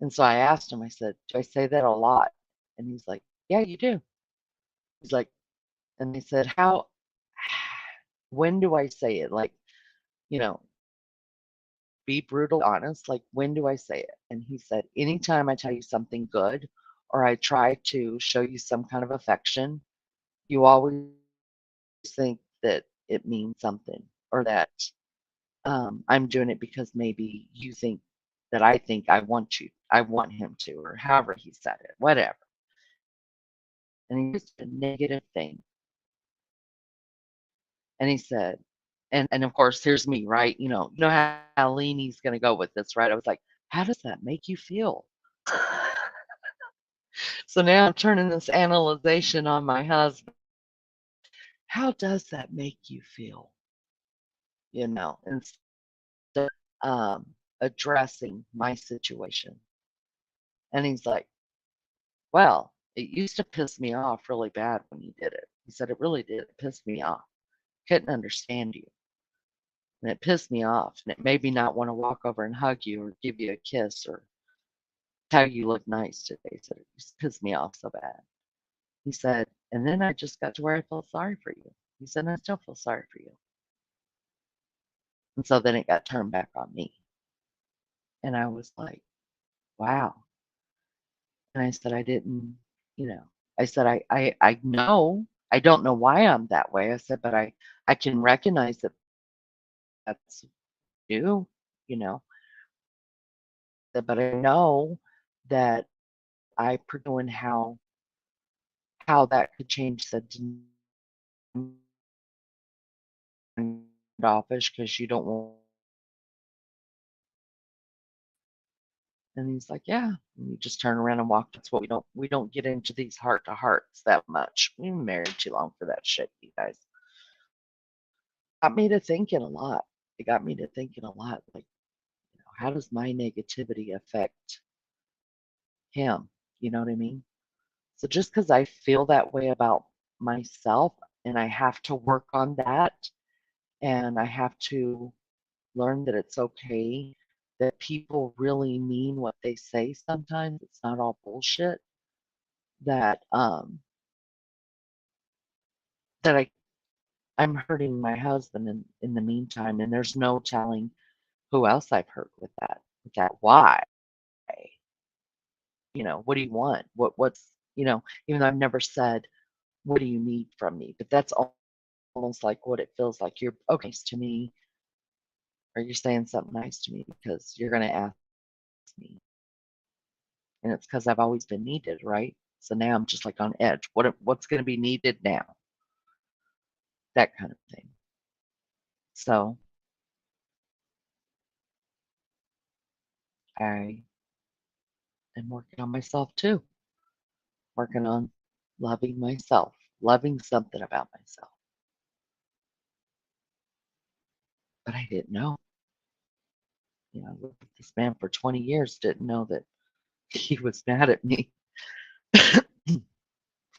And so I asked him, I said, do I say that a lot? And he's like, yeah, you do. He's like, and he said, when do I say it? Like, you know, be brutally honest. Like, when do I say it? And he said, anytime I tell you something good or I try to show you some kind of affection, you always think that it means something or that I'm doing it because maybe you think that I want him to, or however he said it, whatever. And he used a negative thing. And he said, and of course, here's me, right? You know how Leanie's gonna go with this, right? I was like, how does that make you feel? So now I'm turning this analyzation on my husband. How does that make you feel? Instead of addressing my situation. And he's like, well, it used to piss me off really bad when you did it. He said, it really did. It pissed me off. Couldn't understand you. And it pissed me off. And it made me not want to walk over and hug you or give you a kiss or tell you look nice today. He said, it just pissed me off so bad. He said, and then I just got to where I felt sorry for you. He said, and I still feel sorry for you. And so then it got turned back on me. And I was like, wow. And I said, I didn't, you know, I said, I know, I don't know why I'm that way. I said, but I can recognize that that's you, you know, but I know that I doing how that could change the office because you don't want. And he's like, yeah. And you just turn around and walk. That's what we don't get into these heart to hearts that much. We been married too long for that shit, you guys. Got me to thinking a lot. It got me to thinking a lot. Like, how does my negativity affect him? You know what I mean? So just because I feel that way about myself and I have to work on that and I have to learn that it's okay that people really mean what they say sometimes. It's not all bullshit. That that I'm hurting my husband in the meantime, and there's no telling who else I've hurt with that. Why? What do you want? Even though I've never said, what do you need from me? But that's almost like what it feels like. You're okay to me, or you're saying something nice to me because you're gonna ask me. And it's because I've always been needed, right? So now I'm just like on edge. What's gonna be needed now? That kind of thing. So I am working on myself too. Working on loving myself, loving something about myself. But I didn't know. I lived with this man for 20 years, didn't know that he was mad at me the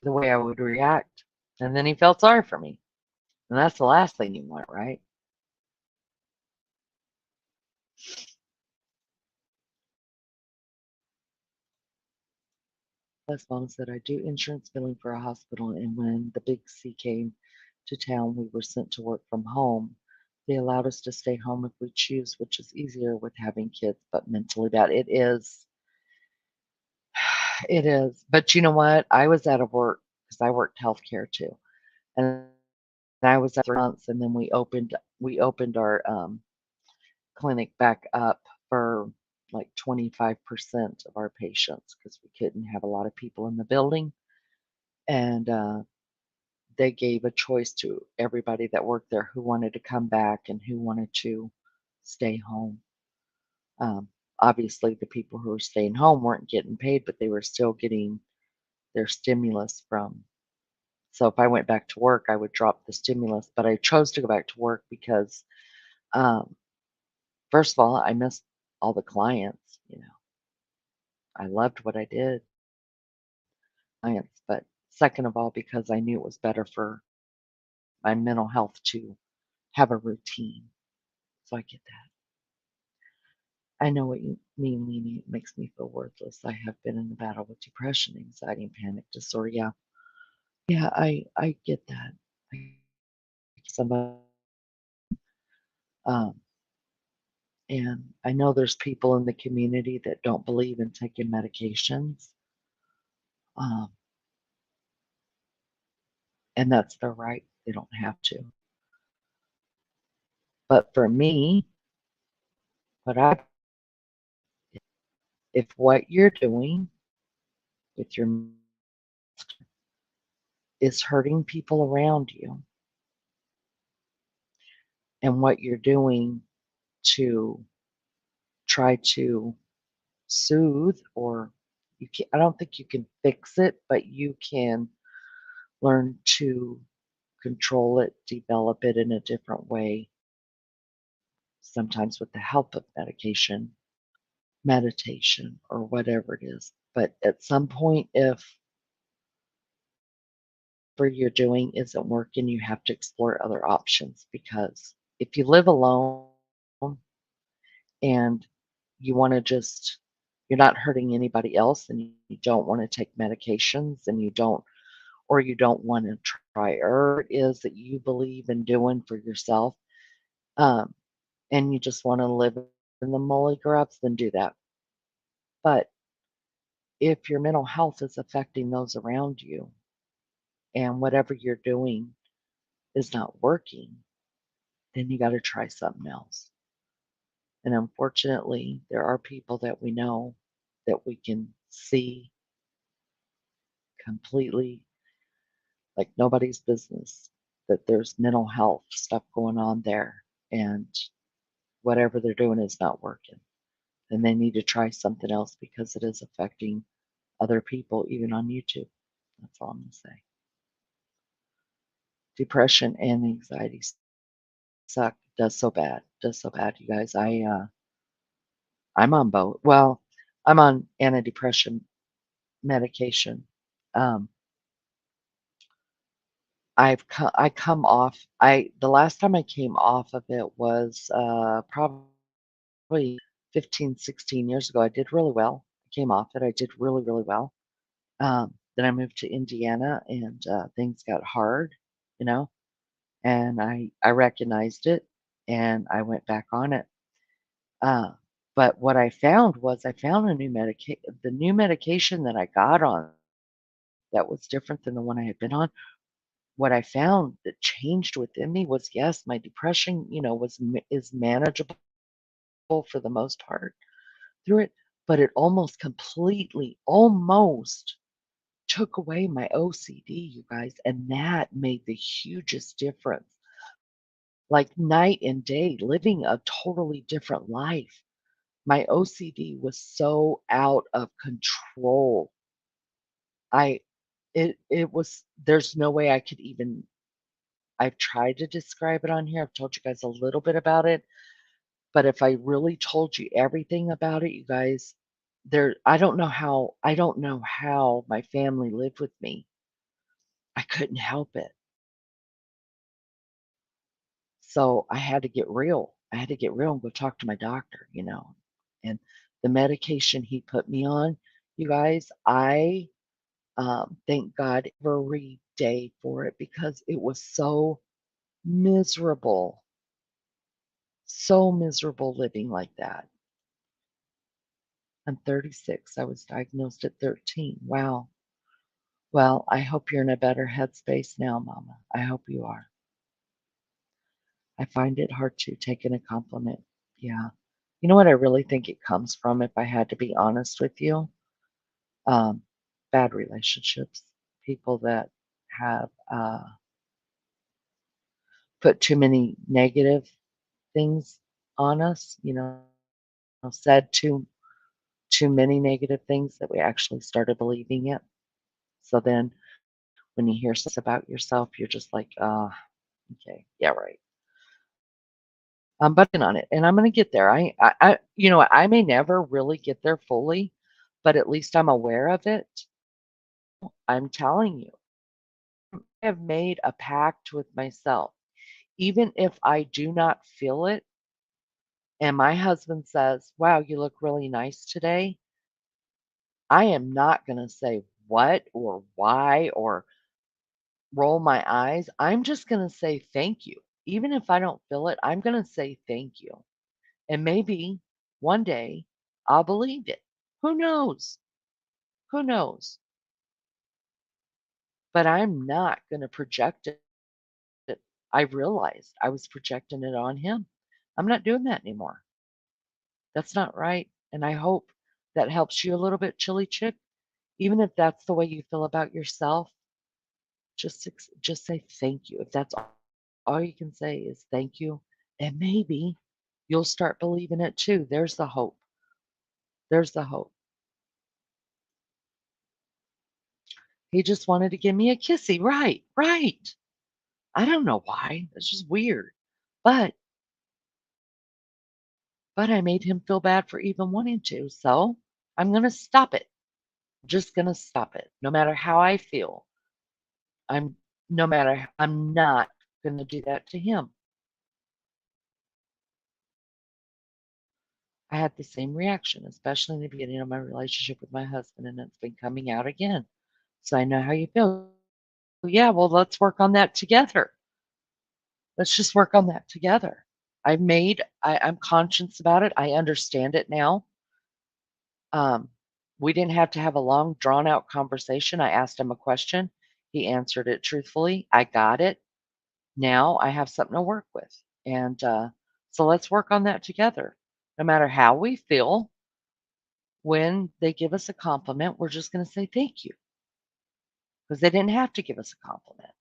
way I would react. And then he felt sorry for me. And that's the last thing you want, right? Plus, mom said, I do insurance billing for a hospital. And when the big C came to town, we were sent to work from home. They allowed us to stay home if we choose, which is easier with having kids, but mentally bad. It is. It is. But you know what? I was out of work because I worked healthcare too. And I was at 3 months and then we opened our clinic back up for like 25% of our patients because we couldn't have a lot of people in the building. And they gave a choice to everybody that worked there who wanted to come back and who wanted to stay home. Um, Obviously, the people who were staying home weren't getting paid, but they were still getting their stimulus from. So if I went back to work, I would drop the stimulus. But I chose to go back to work because, um, first of all, I missed all the clients. I loved what I did, clients. But second of all, because I knew it was better for my mental health to have a routine. So I get that. I know what you mean, Leanie. It makes me feel worthless. I have been in a battle with depression, anxiety, and panic disorder. Yeah, yeah, I get that. Somebody, um, and I know there's people in the community that don't believe in taking medications, um, and that's their right. They don't have to. But for me, What I if what you're doing with your is hurting people around you and what you're doing to try to soothe or I don't think you can fix it, but you can learn to control it, develop it in a different way, sometimes with the help of medication, meditation, or whatever it is. But at some point, if what you're doing isn't working, you have to explore other options because if you live alone and you want to just, you're not hurting anybody else and you don't want to take medications and you don't want to try or it is that you believe in doing for yourself, um, and you just want to live in the molly grubs, then do that. But if your mental health is affecting those around you and whatever you're doing is not working, then you got to try something else. And unfortunately, there are people that we know that we can see completely like nobody's business that there's mental health stuff going on there and whatever they're doing is not working. And they need to try something else because it is affecting other people, even on YouTube. That's all I'm going to say. Depression and anxiety suck. Does so bad. Does so bad, you guys. I'm on both. Well, I'm on antidepressant medication. Um, I come off. The last time I came off of it was probably 15, 16 years ago. I did really well. I came off it. I did really, really well. Then I moved to Indiana and things got hard, you know, and I recognized it and I went back on it. Uh, but what I found was I found the new medication that I got on that was different than the one I had been on. What I found that changed within me was yes, my depression, is manageable for the most part through it, but it almost took away my OCD, you guys, and that made the hugest difference. Like night and day, living a totally different life. My OCD was so out of control. I it was there's no way I could even I've tried to describe it on here. I've told you guys a little bit about it, but if I really told you everything about it, you guys, I don't know how my family lived with me. I couldn't help it. So I had to get real. I had to get real and go talk to my doctor. And the medication he put me on, you guys, I thank God every day for it because it was miserable, so miserable living like that. I'm 36. I was diagnosed at 13. Wow. Well, I hope you're in a better headspace now, Mama. I hope you are. I find it hard to take in a compliment. Yeah. You know what I really think it comes from, if I had to be honest with you? Um, Bad relationships. People that have put too many negative things on us, said too many negative things that we actually started believing it. So then when you hear stuff about yourself, you're just like, okay, yeah, right. I'm butting on it, and I'm gonna get there. I may never really get there fully, but at least I'm aware of it. I'm telling you, I have made a pact with myself. Even if I do not feel it, and my husband says, "Wow, you look really nice today," I am not gonna say what or why or roll my eyes. I'm just gonna say thank you. Even if I don't feel it, I'm gonna say thank you. And maybe one day I'll believe it. Who knows? Who knows? But I'm not going to project it. I realized I was projecting it on him. I'm not doing that anymore. That's not right. And I hope that helps you a little bit, Chili Chick. Even if that's the way you feel about yourself, just say thank you. If that's all you can say is thank you, and maybe you'll start believing it too. There's the hope. There's the hope. He just wanted to give me a kissy. Right, right. I don't know why. It's just weird. But but I made him feel bad for even wanting to. So I'm gonna stop it. Just gonna stop it. No matter how I feel. I'm no matter I'm not gonna do that to him. I had the same reaction, especially in the beginning of my relationship with my husband, and it's been coming out again. So I know how you feel. Yeah, well, let's work on that together. Let's just work on that together. I'm conscious about it. I understand it now. Um, we didn't have to have a long, drawn out conversation. I asked him a question. He answered it truthfully. I got it. Now I have something to work with. And so let's work on that together. No matter how we feel, when they give us a compliment, we're just going to say thank you because they didn't have to give us a compliment.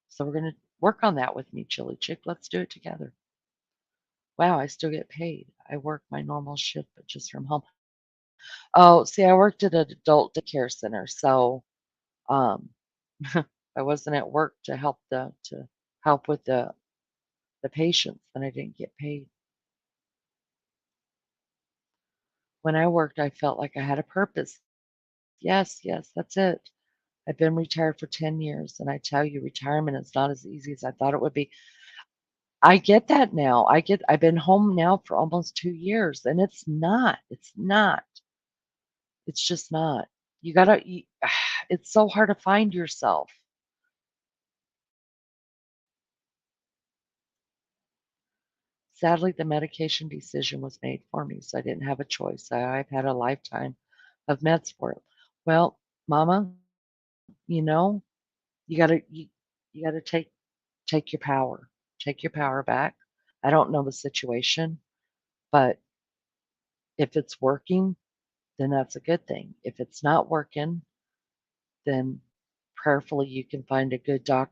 So we're going to work on that with me, Chili Chick. Let's do it together. Wow, I still get paid. I work my normal shift, but just from home. Oh, see, I worked at an adult daycare center, so um, I wasn't at work to help with the patients, and I didn't get paid. When I worked, I felt like I had a purpose. Yes, yes, that's it. I've been retired for 10 years, and I tell you, retirement is not as easy as I thought it would be. I get that now. I've been home now for almost 2 years, and it's not. It's not. It's just not. You gotta you it's so hard to find yourself. Sadly, the medication decision was made for me, so I didn't have a choice. I've had a lifetime of meds for it. Well, mama, you know, you gotta you gotta take your power. Take your power back. I don't know the situation, but if it's working, then that's a good thing. If it's not working, then prayerfully you can find a good doctor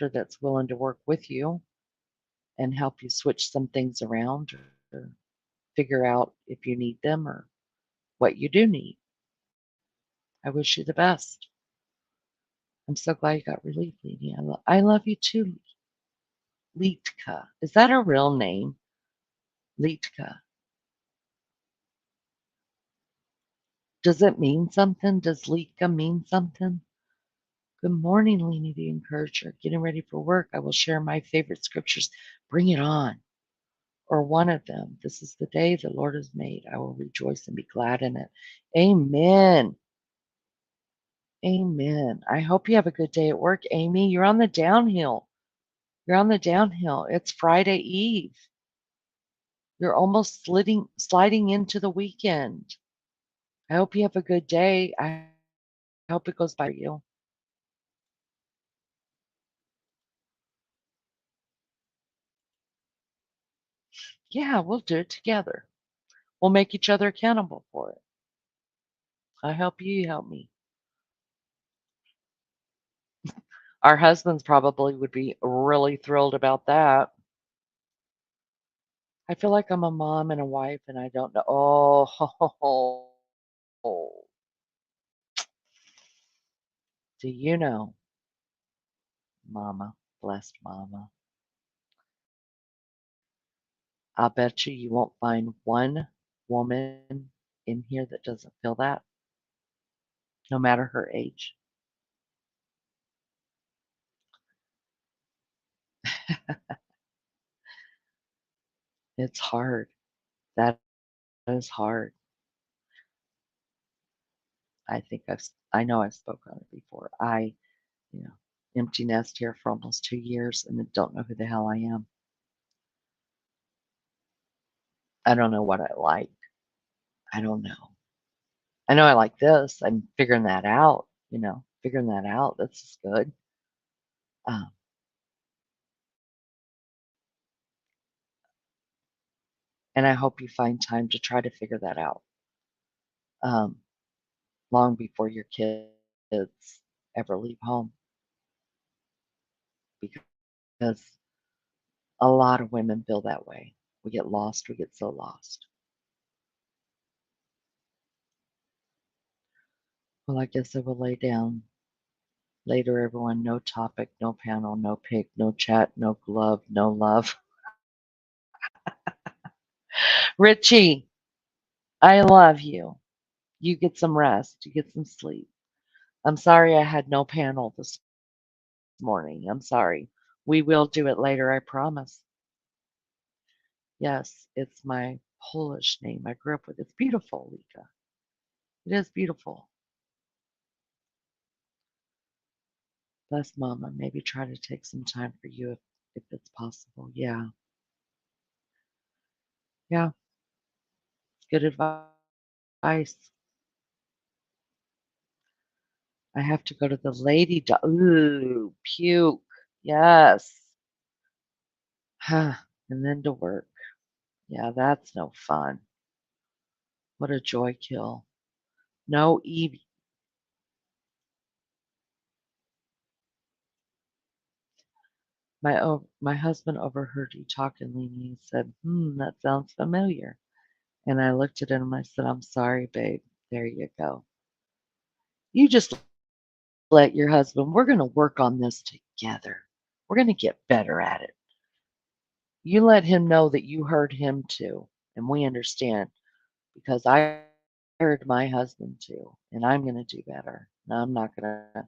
that's willing to work with you and help you switch some things around or figure out if you need them or what you do need. I wish you the best. I'm so glad you got relief, Leedy. I love you too, Litka. Is that a real name? Litka. Does it mean something? Does Litka mean something? Good morning, Leanie the Encourager. Getting ready for work. I will share my favorite scriptures. Bring it on. Or one of them. This is the day the Lord has made. I will rejoice and be glad in it. Amen. Amen. I hope you have a good day at work, Amy. You're on the downhill. You're on the downhill. It's Friday Eve. You're almost sliding into the weekend. I hope you have a good day. I hope it goes by you. Yeah, we'll do it together. We'll make each other accountable for it. I help you, you help me. Our husbands probably would be really thrilled about that. I feel like I'm a mom and a wife, and I don't know. Oh, do you know, Mama, blessed Mama? I bet you won't find one woman in here that doesn't feel that, no matter her age. It's hard. That is hard. I know I've spoken on it before. You know, empty nest here for almost 2 years and don't know who the hell I am. I don't know what I like. I don't know. I know I like this. I'm figuring that out, figuring that out. This is good. Um, And I hope you find time to try to figure that out um, long before your kids ever leave home because a lot of women feel that way. We get lost, we get so lost. Well, I guess I will lay down. Later, everyone, no topic, no panel, no pick, no chat, no glove, no love. Richie, I love you. You get some rest, you get some sleep. I'm sorry I had no panel this morning. I'm sorry. We will do it later, I promise. Yes, it's my Polish name I grew up with. It's beautiful, Lika. It is beautiful. Bless Mama. Maybe try to take some time for you if it's possible. Yeah. Yeah. Good advice. I have to go to the lady do ooh, puke. Yes. And then to work. Yeah, that's no fun. What a joy kill. No Eve. My husband overheard you talking, Leanie. He said, that sounds familiar. And I looked at him and I said, I'm sorry, babe. There you go. You just let your husband, we're going to work on this together. We're going to get better at it. You let him know that you heard him too. And we understand because I heard my husband too. And I'm going to do better. And I'm not going to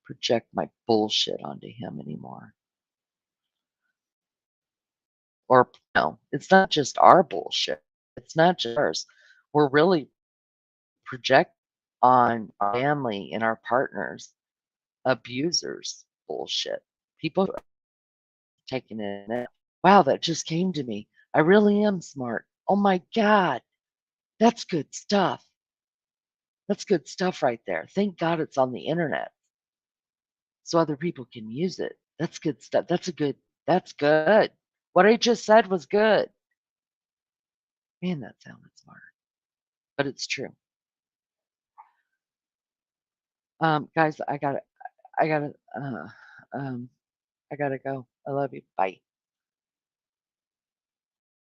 project my bullshit onto him anymore. Or, no, it's not just our bullshit. It's not just ours. We're really project on our family and our partners abusers bullshit. People taking it in. Wow, that just came to me. I really am smart. Oh my God, that's good stuff. That's good stuff right there. Thank God it's on the internet so other people can use it. That's good stuff. That's good. What I just said was good. Man, that sounded smart, but it's true. Guys, I gotta, uh, um, I gotta go. I love you. Bye.